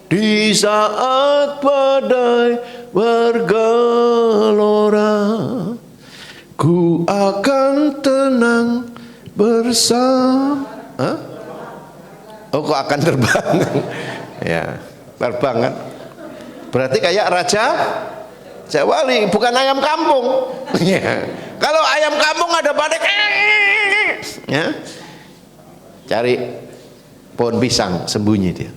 Di saat badai bergelora, ku akan tenang bersama. Oh, kok akan terbang? Ya, terbang kan? Berarti kayak Raja Wali, bukan ayam kampung. Ya. Kalau ayam kampung ada badai, ya, cari pohon pisang sembunyi dia.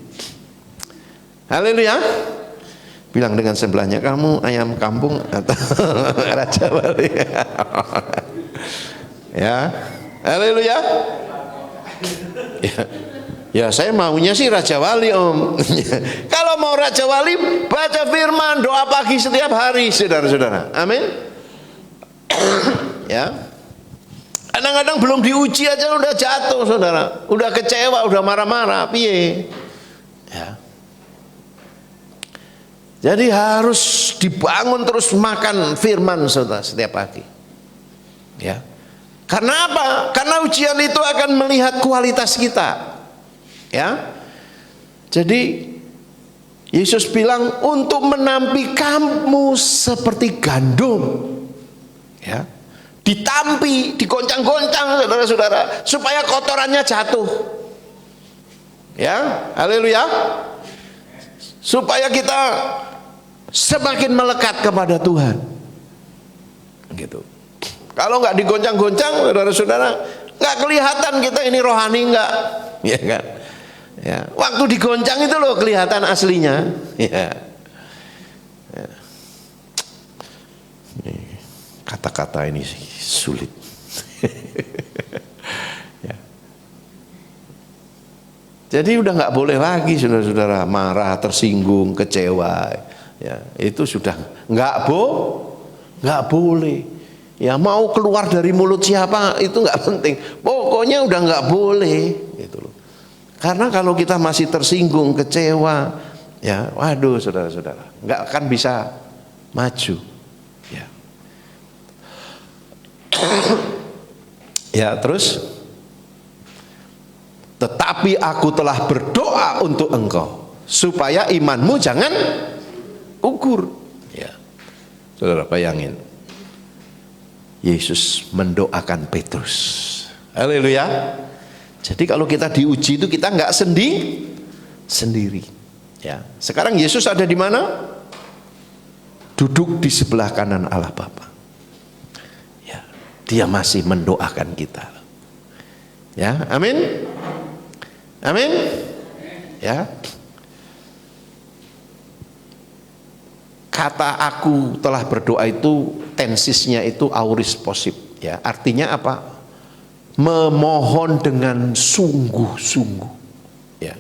Haleluya. Bilang dengan sebelahnya, kamu ayam kampung atau Raja Wali? Ya, haleluya. Ya, saya maunya sih Raja Wali, Om. Kalau mau Raja Wali, baca firman, doa pagi setiap hari, saudara-saudara. Amin. Ya. Kadang-kadang belum diuji aja udah jatuh, saudara. Udah kecewa, udah marah-marah, piye? Ya. Jadi harus dibangun terus makan firman, saudara, setiap pagi. Ya. Karena apa? Karena ujian itu akan melihat kualitas kita. Ya. Jadi Yesus bilang untuk menampi kamu seperti gandum. Ya. Ditampi, digoncang-goncang, saudara-saudara, supaya kotorannya jatuh. Ya, haleluya. Supaya kita semakin melekat kepada Tuhan. Gitu. Kalau nggak digoncang-goncang, saudara-saudara, nggak kelihatan kita ini rohani nggak, ya kan? Ya. Waktu digoncang itu loh kelihatan aslinya. Ya. Ya. Kata-kata ini sulit. Ya. Jadi udah nggak boleh lagi, saudara-saudara, marah, tersinggung, kecewa. Ya, itu sudah nggak boleh. Ya, mau keluar dari mulut siapa itu nggak penting. Pokoknya udah nggak boleh, gitu loh. Karena kalau kita masih tersinggung, kecewa, ya, waduh, saudara-saudara, nggak akan bisa maju. Ya, ya, terus. Tetapi aku telah berdoa untuk engkau supaya imanmu jangan gugur. Ya, saudara, bayangin. Yesus mendoakan Petrus. Haleluya. Jadi kalau kita diuji itu kita nggak sendiri. Ya. Sekarang Yesus ada di mana? Duduk di sebelah kanan Allah Bapa. Ya. Dia masih mendoakan kita. Ya, amin. Amin. Ya. Kata aku telah berdoa itu tensisnya itu auris posip, ya. Artinya apa? Memohon dengan sungguh-sungguh, ya.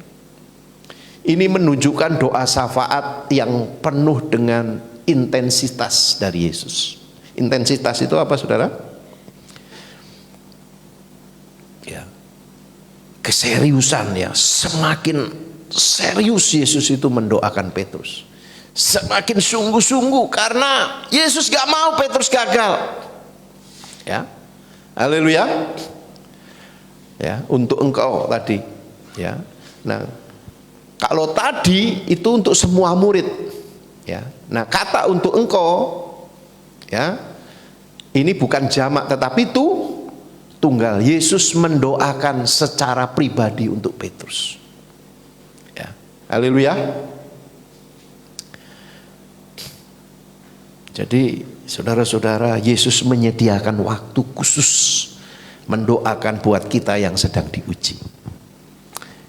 Ini menunjukkan doa syafaat yang penuh dengan intensitas dari Yesus. Intensitas itu apa, saudara? Ya. Keseriusan, ya. Semakin serius Yesus itu mendoakan Petrus. Semakin sungguh-sungguh karena Yesus gak mau Petrus gagal. Ya, haleluya. Ya, untuk engkau tadi. Ya, nah, kalau tadi itu untuk semua murid. Ya, nah kata untuk engkau, ya, ini bukan jamak tetapi itu tunggal. Yesus mendoakan secara pribadi untuk Petrus. Ya, haleluya. Jadi saudara-saudara, Yesus menyediakan waktu khusus mendoakan buat kita yang sedang diuji.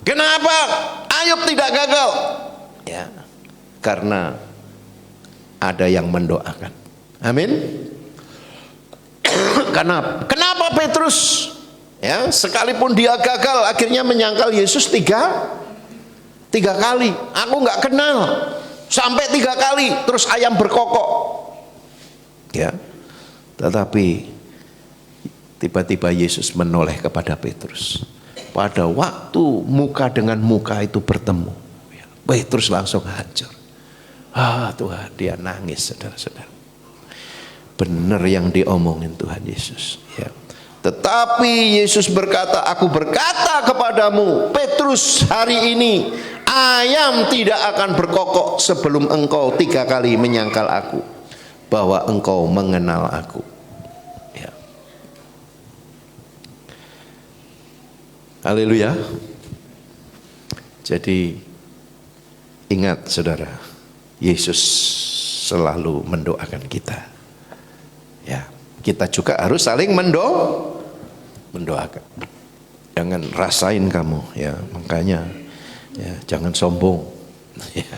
Kenapa Ayub tidak gagal? Ya, karena ada yang mendoakan. Amin. Kenapa Petrus? Ya, sekalipun dia gagal, akhirnya menyangkal Yesus tiga kali. Aku nggak kenal. Sampai 3 kali, terus ayam berkokok. Ya, tetapi tiba-tiba Yesus menoleh kepada Petrus. Pada waktu muka dengan muka itu bertemu, ya, Petrus langsung hancur. Tuhan, dia nangis, saudara-saudara. Benar yang diomongin Tuhan Yesus, ya. Tetapi Yesus berkata, aku berkata kepadamu, Petrus, hari ini ayam tidak akan berkokok sebelum engkau 3 kali menyangkal aku, bahwa engkau mengenal aku. Ya. Haleluya. Jadi ingat saudara, Yesus selalu mendoakan kita. Ya, kita juga harus saling mendoakan. Jangan rasain kamu, ya, makanya ya, jangan sombong. Ya.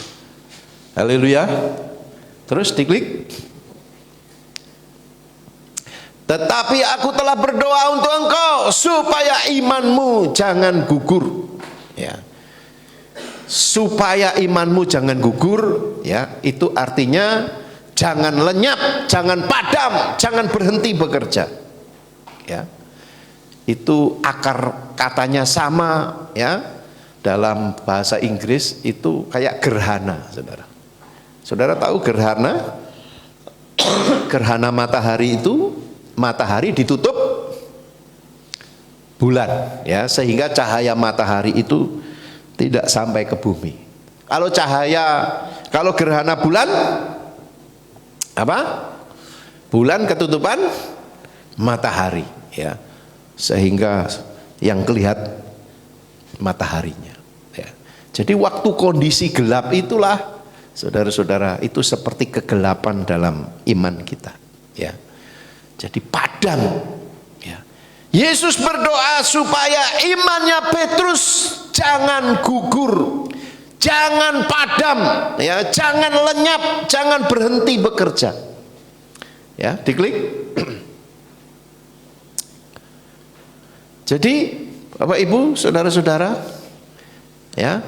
Haleluya. Terus diklik. Tetapi aku telah berdoa untuk engkau supaya imanmu jangan gugur. Ya. Supaya imanmu jangan gugur, ya, itu artinya jangan lenyap, jangan padam, jangan berhenti bekerja. Ya. Itu akar katanya sama, ya. Dalam bahasa Inggris itu kayak gerhana, saudara. Saudara tahu gerhana? Gerhana matahari itu, matahari ditutup bulan, ya, sehingga cahaya matahari itu tidak sampai ke bumi. Kalau gerhana bulan, apa? Bulan ketutupan matahari, ya, sehingga yang kelihatan mataharinya. Ya. Jadi waktu kondisi gelap itulah, saudara-saudara, itu seperti kegelapan dalam iman kita. Ya. Jadi padam. Ya. Yesus berdoa supaya imannya Petrus jangan gugur, jangan padam, ya, jangan lenyap, jangan berhenti bekerja. Ya, diklik. Jadi, Bapak Ibu, saudara-saudara, ya,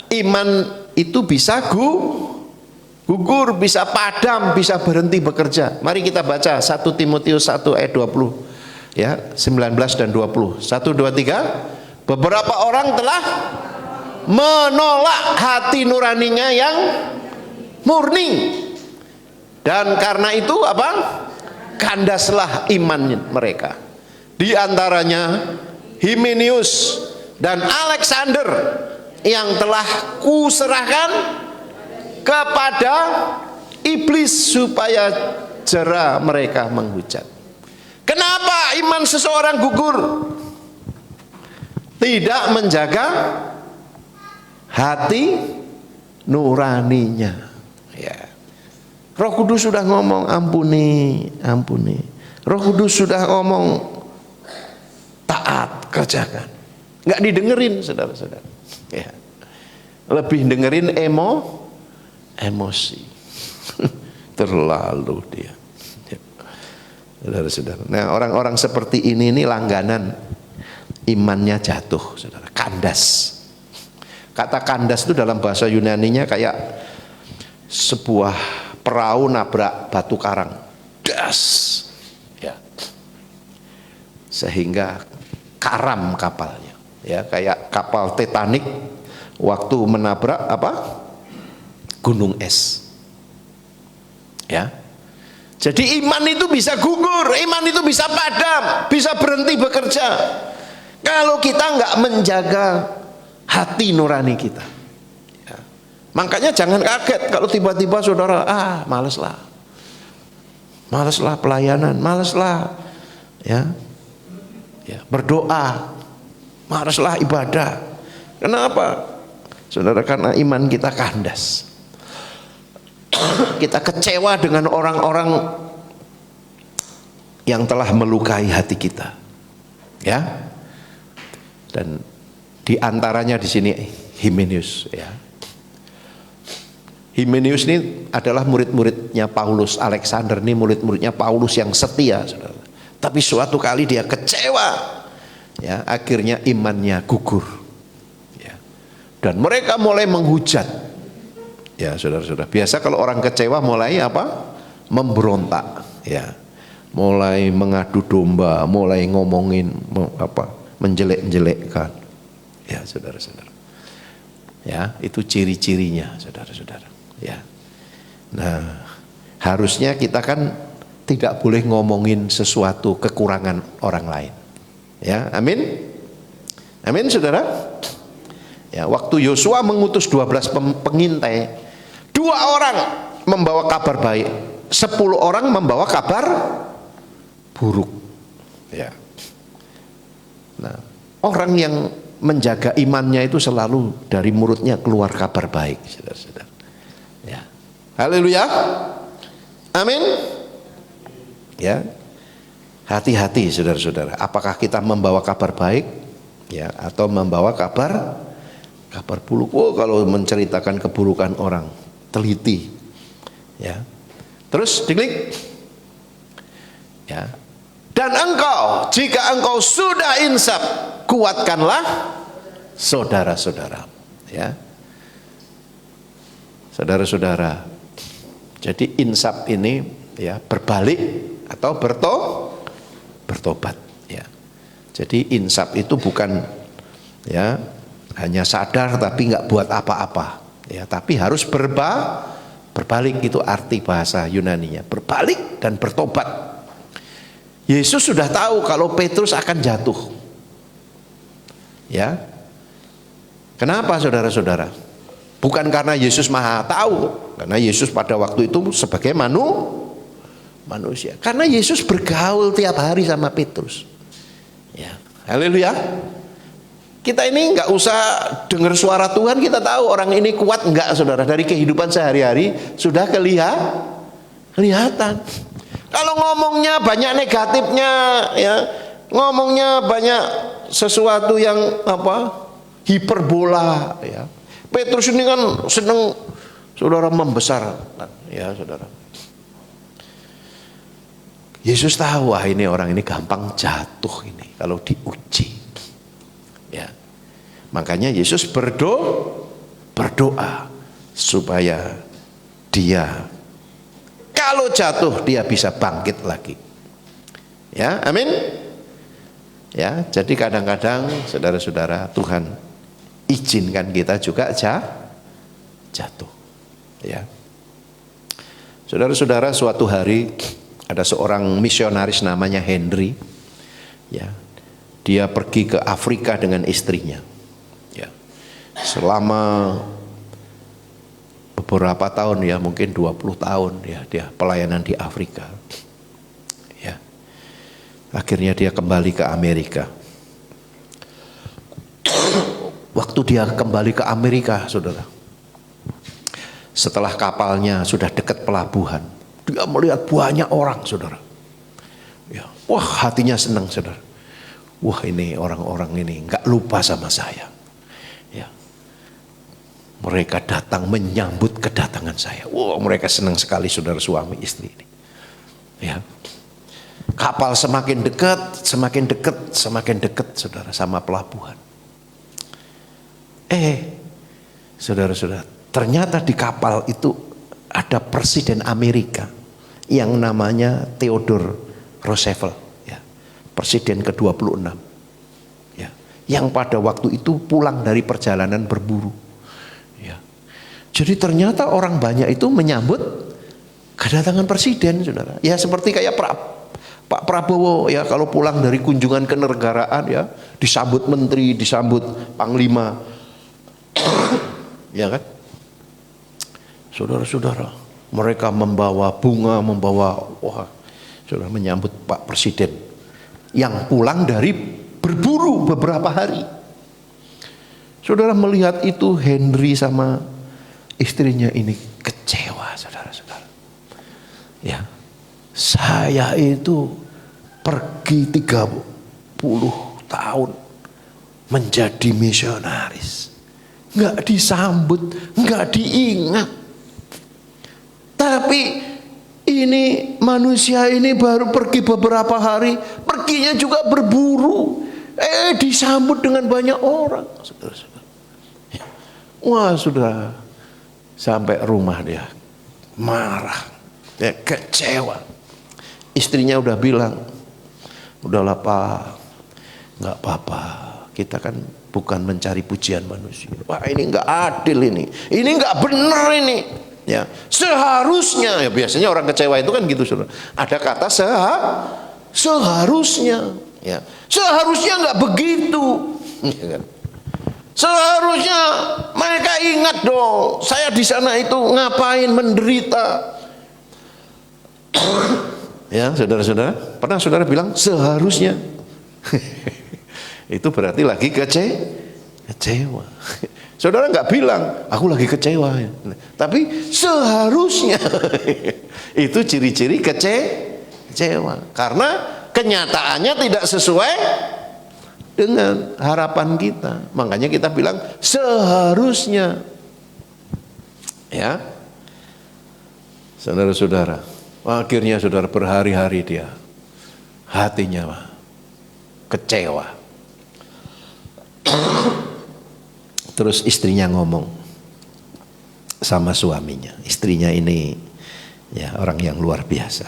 iman itu bisa gugur, bisa padam, bisa berhenti bekerja. Mari kita baca 1 Timotius 1 ayat 20, ya, 19 dan 20. 1, 2, 3. Beberapa orang telah menolak hati nuraninya yang murni, dan karena itu apa? Kandaslah iman mereka. Di antaranya Himenius dan Alexander yang telah kuserahkan kepada iblis supaya jera mereka menghujat. Kenapa iman seseorang gugur? Tidak menjaga hati nuraninya. Ya. Roh Kudus sudah ngomong ampuni, ampuni. Roh Kudus sudah ngomong taat, kerjakan. Nggak didengerin, saudara-saudara. Ya. Lebih dengerin emosi. Terlalu dia. Ya. Saudara-saudara. Nah, orang-orang seperti ini langganan imannya jatuh, saudara. Kandas. Kata kandas itu dalam bahasa Yunaninya kayak sebuah perahu nabrak batu karang. Das. Ya. Sehingga karam kapalnya. Ya, kayak kapal Titanic waktu menabrak apa? Gunung es. Ya. Jadi iman itu bisa gugur, iman itu bisa padam, bisa berhenti bekerja. Kalau kita nggak menjaga hati nurani kita. Ya. Makanya jangan kaget kalau tiba-tiba saudara, maleslah pelayanan, maleslah ya, berdoa, maleslah ibadah. Kenapa? Saudara, karena iman kita kandas. Kita kecewa dengan orang-orang yang telah melukai hati kita. Ya. Dan di antaranya di sini Himenius, ya. Himenius ini adalah murid-muridnya Paulus. Alexander ini murid-muridnya Paulus yang setia, saudara. Tapi suatu kali dia kecewa, ya, akhirnya imannya gugur, ya. Dan mereka mulai menghujat, ya, saudara-saudara. Biasa kalau orang kecewa mulai apa? Memberontak, ya. Mulai mengadu domba, mulai ngomongin menjelek-jelekkan, ya, saudara-saudara. Ya, itu ciri-cirinya, saudara-saudara. Ya. Nah, harusnya kita kan tidak boleh ngomongin sesuatu kekurangan orang lain. Ya, amin. Amin, saudara. Ya, waktu Yosua mengutus 12 pengintai, 2 orang membawa kabar baik, 10 orang membawa kabar buruk. Ya. Nah, orang yang menjaga imannya itu selalu dari mulutnya keluar kabar baik, saudara-saudara. Ya. Haleluya. Amin. Ya. Hati-hati, saudara-saudara. Apakah kita membawa kabar baik, ya, atau membawa kabar buruk? Oh, kalau menceritakan keburukan orang, teliti. Ya. Terus diklik. Ya. Dan engkau, jika engkau sudah insaf, kuatkanlah saudara-saudara. Ya. Saudara-saudara, jadi insaf ini ya berbalik atau bertobat. Ya. Jadi insaf itu bukan ya hanya sadar tapi nggak buat apa-apa. Ya, tapi harus berbalik, itu arti bahasa Yunaninya. Berbalik dan bertobat. Yesus sudah tahu kalau Petrus akan jatuh. Ya. Kenapa, saudara-saudara? Bukan karena Yesus maha tahu, karena Yesus pada waktu itu sebagai manusia. Karena Yesus bergaul tiap hari sama Petrus. Ya. Haleluya. Kita ini nggak usah dengar suara Tuhan, kita tahu orang ini kuat enggak, saudara. Dari kehidupan sehari-hari sudah kelihatan. Kalau ngomongnya banyak negatifnya, ya, ngomongnya banyak sesuatu yang hiperbola, ya. Petrus ini kan senang, saudara, membesar, ya, saudara. Yesus tahu, wah ini orang ini gampang jatuh ini kalau diuji, ya. Makanya Yesus berdoa supaya dia kalau jatuh dia bisa bangkit lagi. Ya, amin. Ya, jadi kadang-kadang saudara-saudara, Tuhan izinkan kita juga jatuh. Ya. Saudara-saudara, suatu hari ada seorang misionaris namanya Henry. Ya. Dia pergi ke Afrika dengan istrinya. Ya. Selama beberapa tahun, ya mungkin 20 tahun ya dia pelayanan di Afrika. Ya. Akhirnya dia kembali ke Amerika. Waktu dia kembali ke Amerika, saudara, setelah kapalnya sudah dekat pelabuhan, dia melihat banyak orang, saudara. Ya. Wah, hatinya senang, saudara. Wah, ini orang-orang ini nggak lupa sama saya. Ya. Mereka datang menyambut kedatangan saya. Wah, mereka senang sekali, saudara, suami istri ini. Ya. Kapal semakin dekat, saudara, sama pelabuhan. Saudara-saudara, ternyata di kapal itu ada Presiden Amerika yang namanya Theodore Roosevelt, ya, Presiden ke-26, ya, yang pada waktu itu pulang dari perjalanan berburu. Ya. Jadi ternyata orang banyak itu menyambut kedatangan presiden, saudara. Ya seperti kayak Pak Prabowo, ya, kalau pulang dari kunjungan kenegaraan, ya, disambut menteri, disambut panglima, ya kan? Saudara-saudara, mereka membawa bunga, saudara, menyambut Pak Presiden yang pulang dari berburu beberapa hari. Saudara melihat itu, Henry sama istrinya ini kecewa, saudara-saudara. Ya, saya itu pergi 30 tahun menjadi misionaris, nggak disambut, nggak diingat. Tapi ini manusia ini baru pergi beberapa hari, perginya juga berburu, disambut dengan banyak orang, saudara-saudara. Wah, sudah sampai rumah dia marah, ya, kecewa. Istrinya udah bilang, udahlah Pak, nggak apa-apa, kita kan bukan mencari pujian manusia. Wah, ini nggak adil ini nggak benar ini. Ya, seharusnya, ya biasanya orang kecewa itu kan gitu, saudara. Ada kata seharusnya, ya. Seharusnya nggak begitu, ya kan? Seharusnya mereka ingat dong, saya di sana itu ngapain, menderita. Ya, saudara-saudara, pernah saudara bilang seharusnya? Itu berarti lagi kecewa. Saudara nggak bilang, aku lagi kecewa, ya. Tapi seharusnya. Itu ciri-ciri kecewa. Karena kenyataannya tidak sesuai dengan harapan kita. Makanya kita bilang seharusnya. Ya, saudara-saudara, akhirnya saudara berhari-hari dia hatinya kecewa. Terus istrinya ngomong sama suaminya. Istrinya ini ya orang yang luar biasa.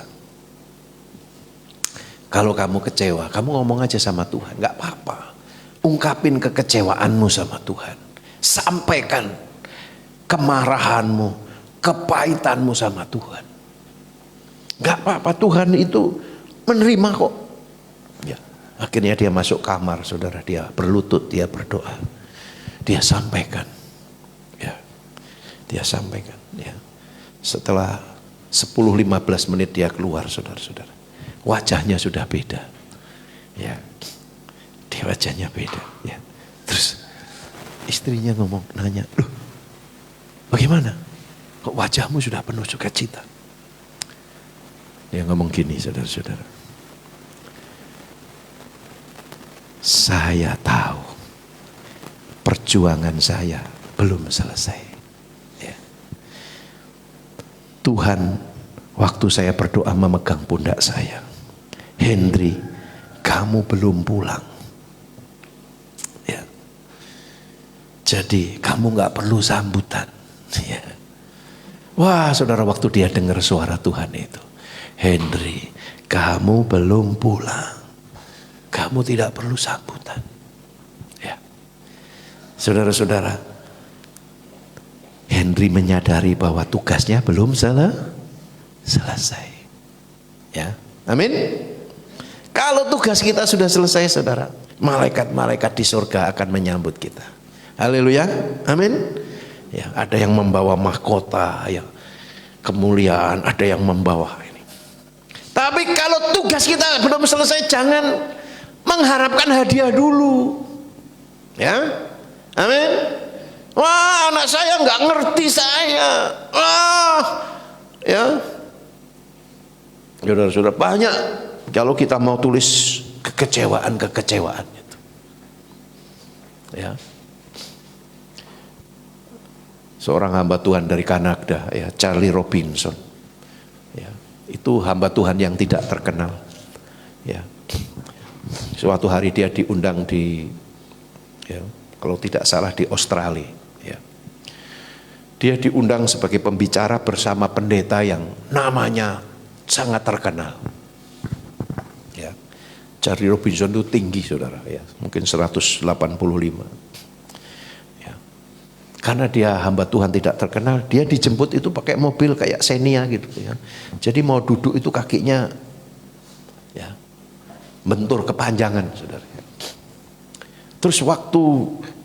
Kalau kamu kecewa, kamu ngomong aja sama Tuhan, nggak apa-apa. Ungkapin kekecewaanmu sama Tuhan. Sampaikan kemarahanmu, kepahitanmu sama Tuhan. Nggak apa-apa, Tuhan itu menerima kok. Ya, akhirnya dia masuk kamar, saudara, dia berlutut, dia berdoa. Dia sampaikan, ya, dia sampaikan, ya. Setelah 10-15 menit dia keluar, saudara-saudara, wajahnya sudah beda, ya, dia wajahnya beda, ya. Terus istrinya nanya, loh, bagaimana? Kok wajahmu sudah penuh sukacita? Dia ngomong gini, saudara-saudara, saya tahu perjuangan saya belum selesai. Ya. Tuhan waktu saya berdoa memegang pundak saya, Henry, kamu belum pulang. Ya. Jadi kamu nggak perlu sambutan. Ya. Wah, saudara, waktu dia dengar suara Tuhan itu, Henry, kamu belum pulang. Kamu tidak perlu sambutan. Saudara-saudara, Henry menyadari bahwa tugasnya belum selesai. Ya, amin. Kalau tugas kita sudah selesai, saudara, malaikat-malaikat di surga akan menyambut kita. Haleluya, amin. Ya, ada yang membawa mahkota, ya, kemuliaan, ada yang membawa ini. Tapi kalau tugas kita belum selesai, jangan mengharapkan hadiah dulu. Ya. Amin. Wah, anak saya nggak ngerti saya. Wah, ya. Saudara-saudara, banyak kalau kita mau tulis kekecewaan itu. Ya. Seorang hamba Tuhan dari Kanada, ya, Charlie Robinson. Ya, itu hamba Tuhan yang tidak terkenal. Ya. Suatu hari dia diundang di, ya, kalau tidak salah di Australia, ya. Dia diundang sebagai pembicara bersama pendeta yang namanya sangat terkenal. Ya. Charlie Robinson itu tinggi, saudara, ya, mungkin 185. Ya. Karena dia hamba Tuhan tidak terkenal, dia dijemput itu pakai mobil kayak Xenia gitu, ya. Jadi mau duduk itu kakinya, ya, bentur kepanjangan, saudara. Terus waktu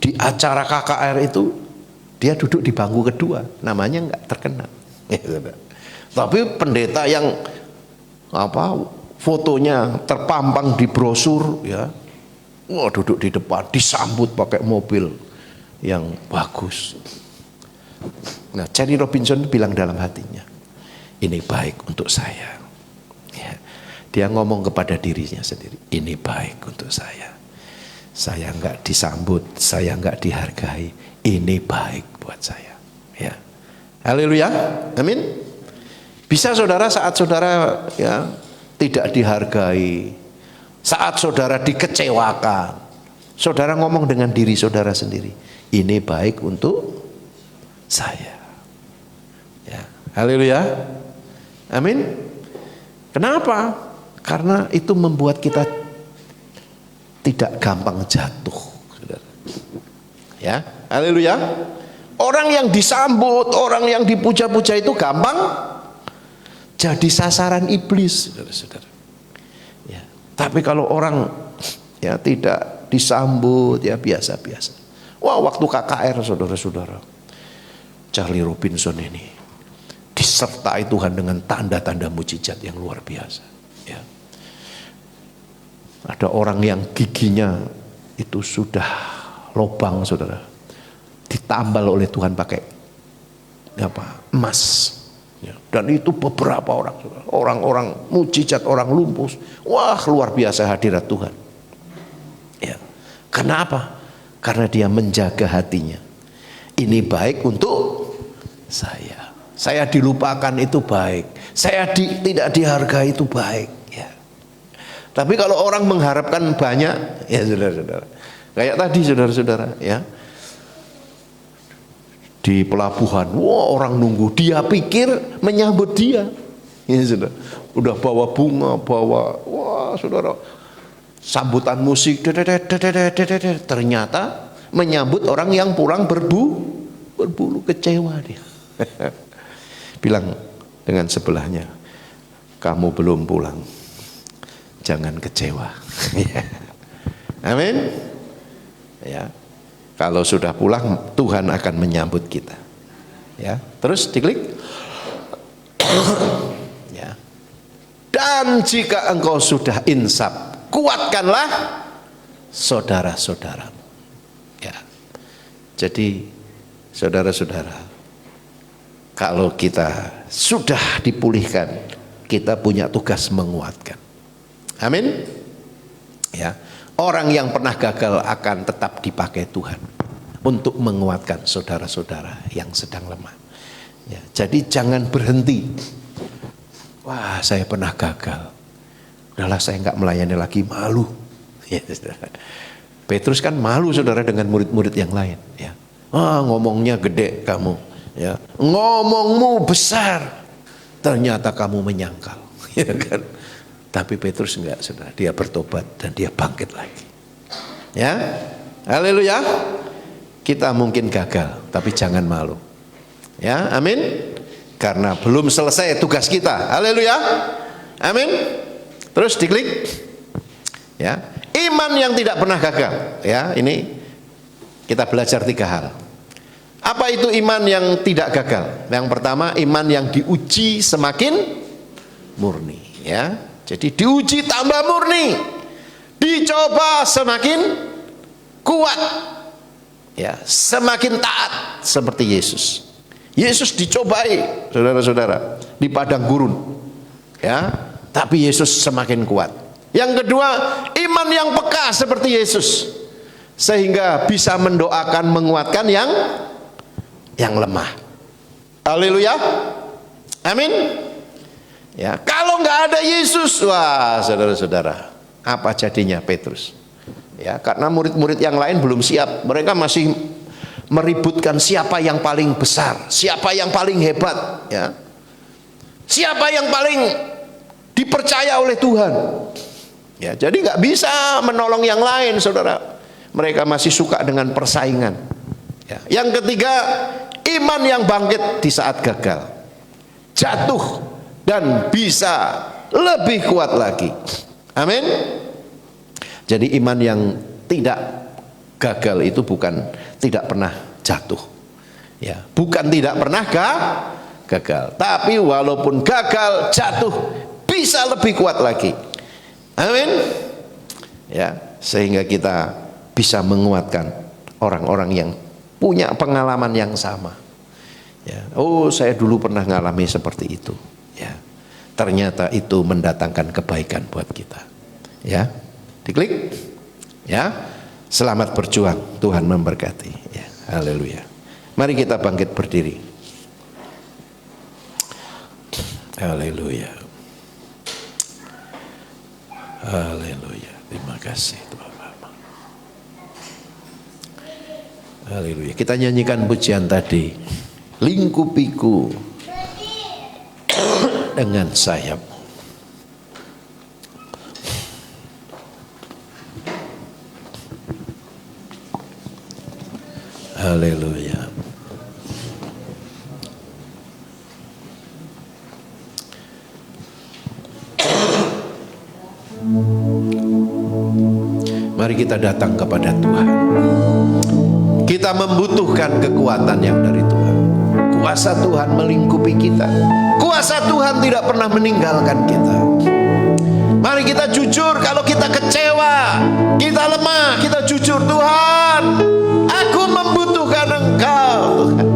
di acara KKR itu dia duduk di bangku kedua, namanya nggak terkenal. Tapi pendeta yang fotonya terpampang di brosur, ya, duduk di depan, disambut pakai mobil yang bagus. Nah, Charlie Robinson bilang dalam hatinya, ini baik untuk saya. Ya, dia ngomong kepada dirinya sendiri, ini baik untuk saya. Saya nggak disambut, saya nggak dihargai, ini baik buat saya. Ya, haleluya, amin. Bisa saudara saat saudara, ya, tidak dihargai, saat saudara dikecewakan, saudara ngomong dengan diri saudara sendiri, ini baik untuk saya. Ya, haleluya, amin. Kenapa? Karena itu membuat kita tidak gampang jatuh, saudara. Ya, haleluya. Orang yang disambut, orang yang dipuja-puja itu gampang jadi sasaran iblis, saudara-saudara. Ya. Tapi kalau orang ya tidak disambut, ya biasa-biasa. Wah, waktu KKR, saudara-saudara, Charlie Robinson ini disertai Tuhan dengan tanda-tanda mujizat yang luar biasa. Ya. Ada orang yang giginya itu sudah lobang, saudara, ditambal oleh Tuhan pakai emas. Ya. Dan itu beberapa orang, saudara. Orang-orang mujizat, orang lumpuh. Wah, luar biasa hadirat Tuhan. Ya. Karena apa? Karena dia menjaga hatinya. Ini baik untuk saya. Saya dilupakan itu baik. Saya tidak dihargai itu baik. Ya. Tapi kalau orang mengharapkan banyak, ya saudara-saudara. Kayak tadi saudara-saudara, ya. Di pelabuhan, wah orang nunggu. Dia pikir menyambut dia. Ya saudara. Udah bawa bunga, wah saudara. Sambutan musik, ternyata menyambut orang yang pulang berbulu, kecewa dia. Bilang dengan sebelahnya, kamu belum pulang, jangan kecewa. Amin. Ya, kalau sudah pulang Tuhan akan menyambut kita. Ya, terus diklik. Ya. Dan jika engkau sudah insaf, kuatkanlah saudara-saudara. Ya. Jadi saudara-saudara, kalau kita sudah dipulihkan, kita punya tugas menguatkan. Amin. Ya. Orang yang pernah gagal akan tetap dipakai Tuhan untuk menguatkan saudara-saudara yang sedang lemah. Ya. Jadi jangan berhenti. Wah, saya pernah gagal. Udahlah, saya nggak melayani lagi, malu. Ya, Petrus kan malu, saudara, dengan murid-murid yang lain. Ya. Ngomongnya gede kamu, ya. Ngomongmu besar, ternyata kamu menyangkal. Ya kan? Tapi Petrus enggak, saudara. Dia bertobat dan dia bangkit lagi. Ya, haleluya. Kita mungkin gagal, tapi jangan malu. Ya, amin. Karena belum selesai tugas kita. Haleluya. Amin. Terus diklik. Ya, iman yang tidak pernah gagal. Ya, ini kita belajar 3 hal. Apa itu iman yang tidak gagal? Yang pertama, iman yang diuji semakin murni. Ya, jadi diuji tambah murni, dicoba semakin kuat. Ya, semakin taat seperti Yesus. Yesus dicobai, saudara-saudara, di padang gurun. Ya. Tapi Yesus semakin kuat. Yang kedua, iman yang peka seperti Yesus, sehingga bisa mendoakan, menguatkan yang lemah. Haleluya. Amin. Ya, kalau nggak ada Yesus, wah saudara-saudara, apa jadinya Petrus? Ya, karena murid-murid yang lain belum siap. Mereka masih meributkan siapa yang paling besar, siapa yang paling hebat, ya. Siapa yang paling dipercaya oleh Tuhan. Ya, jadi nggak bisa menolong yang lain, saudara. Mereka masih suka dengan persaingan. Ya. Yang ketiga, iman yang bangkit di saat gagal, jatuh dan bisa lebih kuat lagi. Amin. Jadi iman yang tidak gagal itu bukan tidak pernah jatuh. Ya, bukan tidak pernah gagal, tapi walaupun gagal, jatuh, bisa lebih kuat lagi. Amin. Ya, sehingga kita bisa menguatkan orang-orang yang punya pengalaman yang sama. Ya, oh saya dulu pernah mengalami seperti itu. Ya, ternyata itu mendatangkan kebaikan buat kita. Ya, diklik. Ya, selamat berjuang. Tuhan memberkati. Ya, haleluya. Mari kita bangkit berdiri. Haleluya. Haleluya. Terima kasih Tuhan. Haleluya. Kita nyanyikan pujian tadi. Lingkupiku dengan sayap. Haleluya. Mari kita datang kepada Tuhan. Kita membutuhkan kekuatan yang dari Tuhan. Kuasa Tuhan melingkupi kita. Kuasa Tuhan tidak pernah meninggalkan kita. Mari kita jujur, kalau kita kecewa, kita lemah, kita jujur, Tuhan, aku membutuhkan Engkau, Tuhan.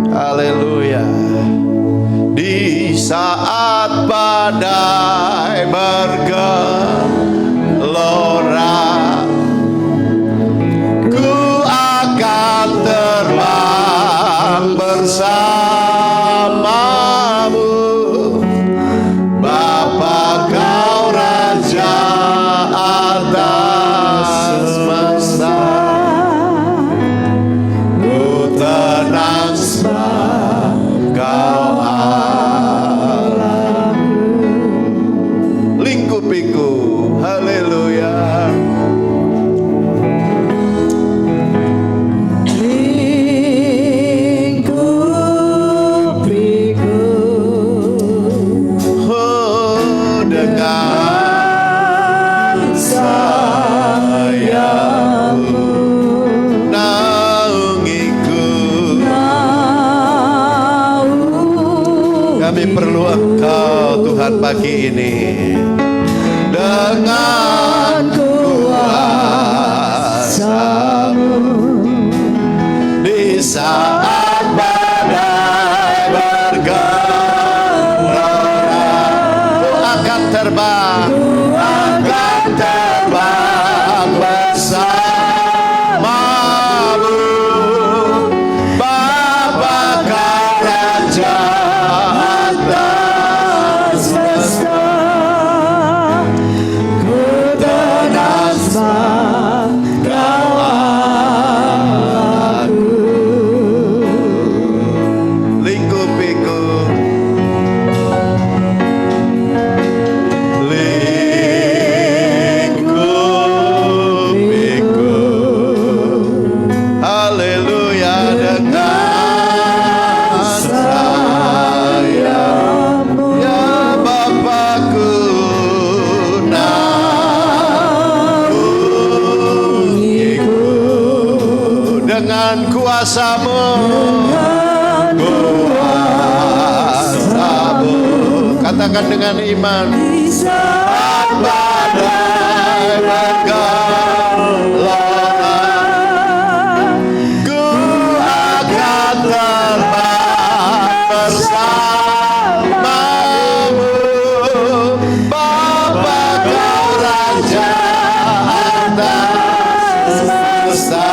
Haleluya. Di saat badai bergelora, ku akan terbang bersamamu. Bapa, Kau Raja atas semesta, ku tenang sebab Kau Allahku. Lingkupiku, haleluya. Perlu Engkau Tuhan pagi ini, dengan kuasa-Mu di saat badai bergelora, ku akan terbang, bersamamu. Bapa, Kau Raja kuasa-Mu, kuasa-Mu. Katakan dengan iman. Di saat badai bergelora, ku akan terbang bersamamu. Bapa, Kau Raja atas semesta,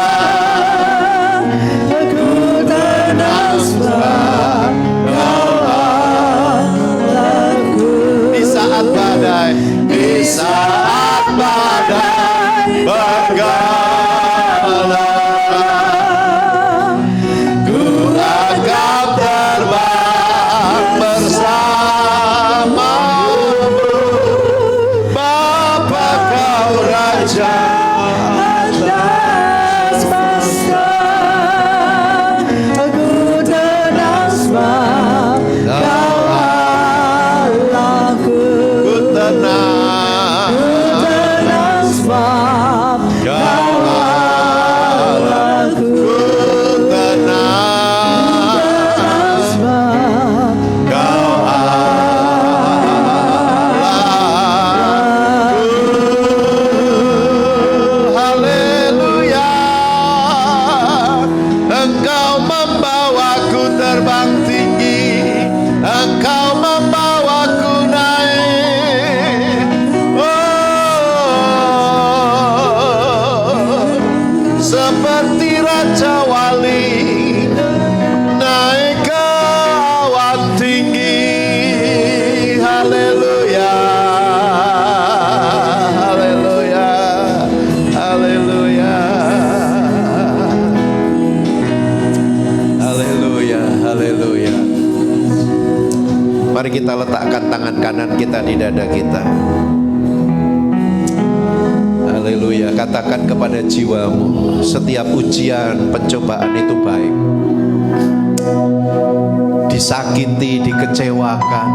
di saat badai bergelora, ku akan terbang bersamamu. Bapa, Kau Raja atas semesta, aku tenang sebab Kau Allahku. Ku tenang sebab Kau Allahku. Ku tenang sebab Kau Allahku. Haleluya. Engkau membawaku terbang tinggi, Engkau membawaku naik. Seperti Raja Wali naik ke awan tinggi. Haleluya, haleluya, haleluya, haleluya, haleluya. Mari kita letakkan tangan kanan kita di dada kita. Haleluya. Katakan kepada jiwamu, setiap ujian, pencobaan itu baik. Disakiti, dikecewakan,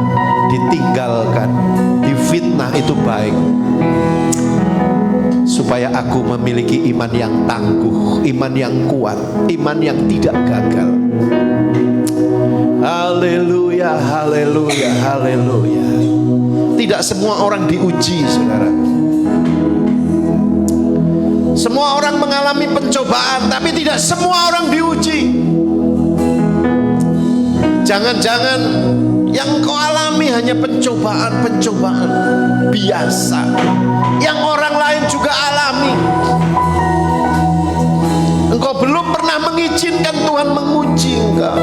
ditinggalkan, difitnah itu baik. supaya aku memiliki iman yang tangguh, iman yang kuat, iman yang tidak gagal. Haleluya, haleluya, haleluya. Tidak semua orang diuji, saudara. Semua orang mengalami pencobaan, tapi tidak semua orang diuji. Jangan-jangan yang kau alami hanya pencobaan-pencobaan biasa yang orang lain juga alami. Engkau belum pernah mengizinkan Tuhan menguji engkau,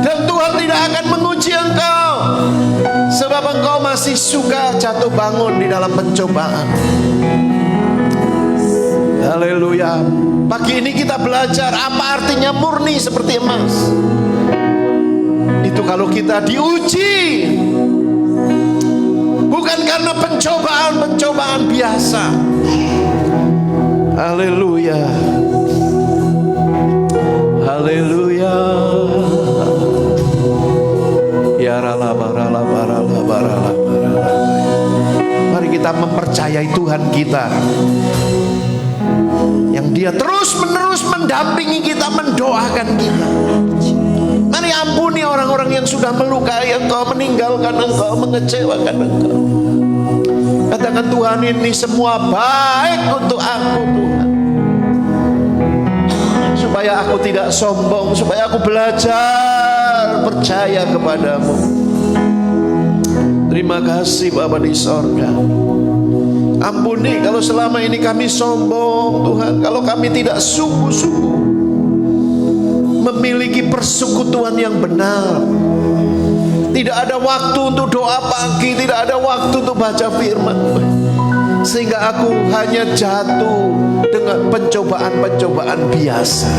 dan Tuhan tidak akan menguji engkau, sebab engkau masih suka jatuh bangun di dalam pencobaan. Haleluya. Pagi ini kita belajar apa artinya murni seperti emas. Itu kalau kita diuji bukan karena pencobaan-pencobaan biasa. Haleluya. Haleluya. Ya rala barala barala barala barala. Mari kita mempercayai Tuhan kita, yang Dia terus-menerus mendampingi kita, mendoakan kita. Mari ampuni orang-orang yang sudah melukai engkau, meninggalkan engkau, mengecewakan engkau. Katakan, Tuhan, ini semua baik untuk aku, Tuhan. Supaya aku tidak sombong, supaya aku belajar percaya kepadamu. Terima kasih Bapa di sorga. Ampuni kalau selama ini kami sombong, Tuhan. Kalau kami tidak sungguh-sungguh memiliki persekutuan yang benar. Tidak ada waktu untuk doa pagi, tidak ada waktu untuk baca firman, sehingga aku hanya jatuh dengan pencobaan-pencobaan biasa.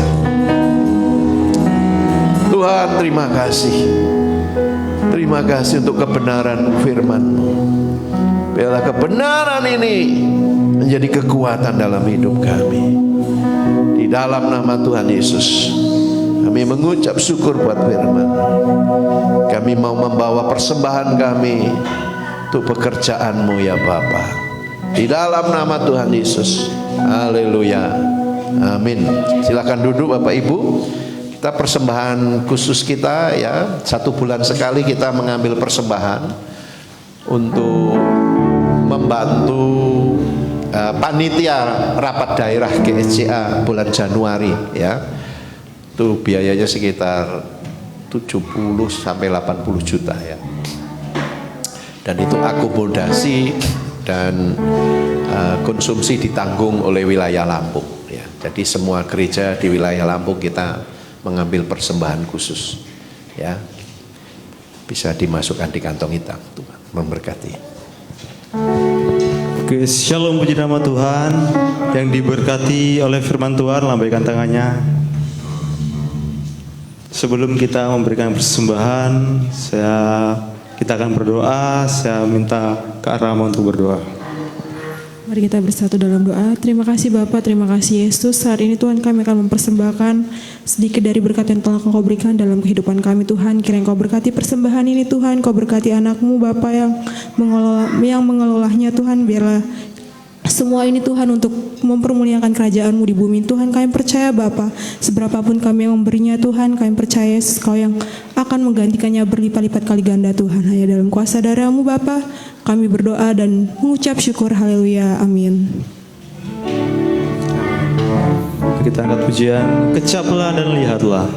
Tuhan, terima kasih. Terima kasih untuk kebenaran firman-Mu. Biarlah kebenaran ini menjadi kekuatan dalam hidup kami. Di dalam nama Tuhan Yesus, kami mengucap syukur buat firman. Kami mau membawa persembahan kami untuk pekerjaan-Mu ya Bapa. Di dalam nama Tuhan Yesus. Haleluya. Amin. Silakan duduk Bapak Ibu. Kita persembahan khusus kita ya. 1 bulan sekali kita mengambil persembahan untuk membantu panitia rapat daerah GSCA bulan Januari ya. Itu biayanya sekitar 70 sampai 80 juta ya. Dan itu akomodasi dan konsumsi ditanggung oleh wilayah Lampung ya. Jadi semua gereja di wilayah Lampung kita mengambil persembahan khusus ya. Bisa dimasukkan di kantong hitam. Tuhan memberkati. Oke, shalom, puji nama Tuhan. Yang diberkati oleh firman Tuhan, lambaikan tangannya. Sebelum kita memberikan persembahan, kita akan berdoa. Saya minta Kak Rama untuk berdoa. Mari kita bersatu dalam doa. Terima kasih Bapak, terima kasih Yesus. Saat ini Tuhan, kami akan mempersembahkan sedikit dari berkat yang telah Kau berikan dalam kehidupan kami Tuhan. Kiranya Kau berkati persembahan ini Tuhan. Kau berkati anak-Mu Bapak yang mengelolanya Tuhan. Biarlah semua ini Tuhan untuk mempermuliakan kerajaan-Mu di bumi. Tuhan, kami percaya Bapa, seberapapun kami yang memberinya Tuhan, kami percaya Kau yang akan menggantikannya berlipat-lipat kali ganda Tuhan. Hanya dalam kuasa darah-Mu Bapa kami berdoa dan mengucap syukur. Haleluya, amin. Kita angkat pujian, kecaplah dan lihatlah.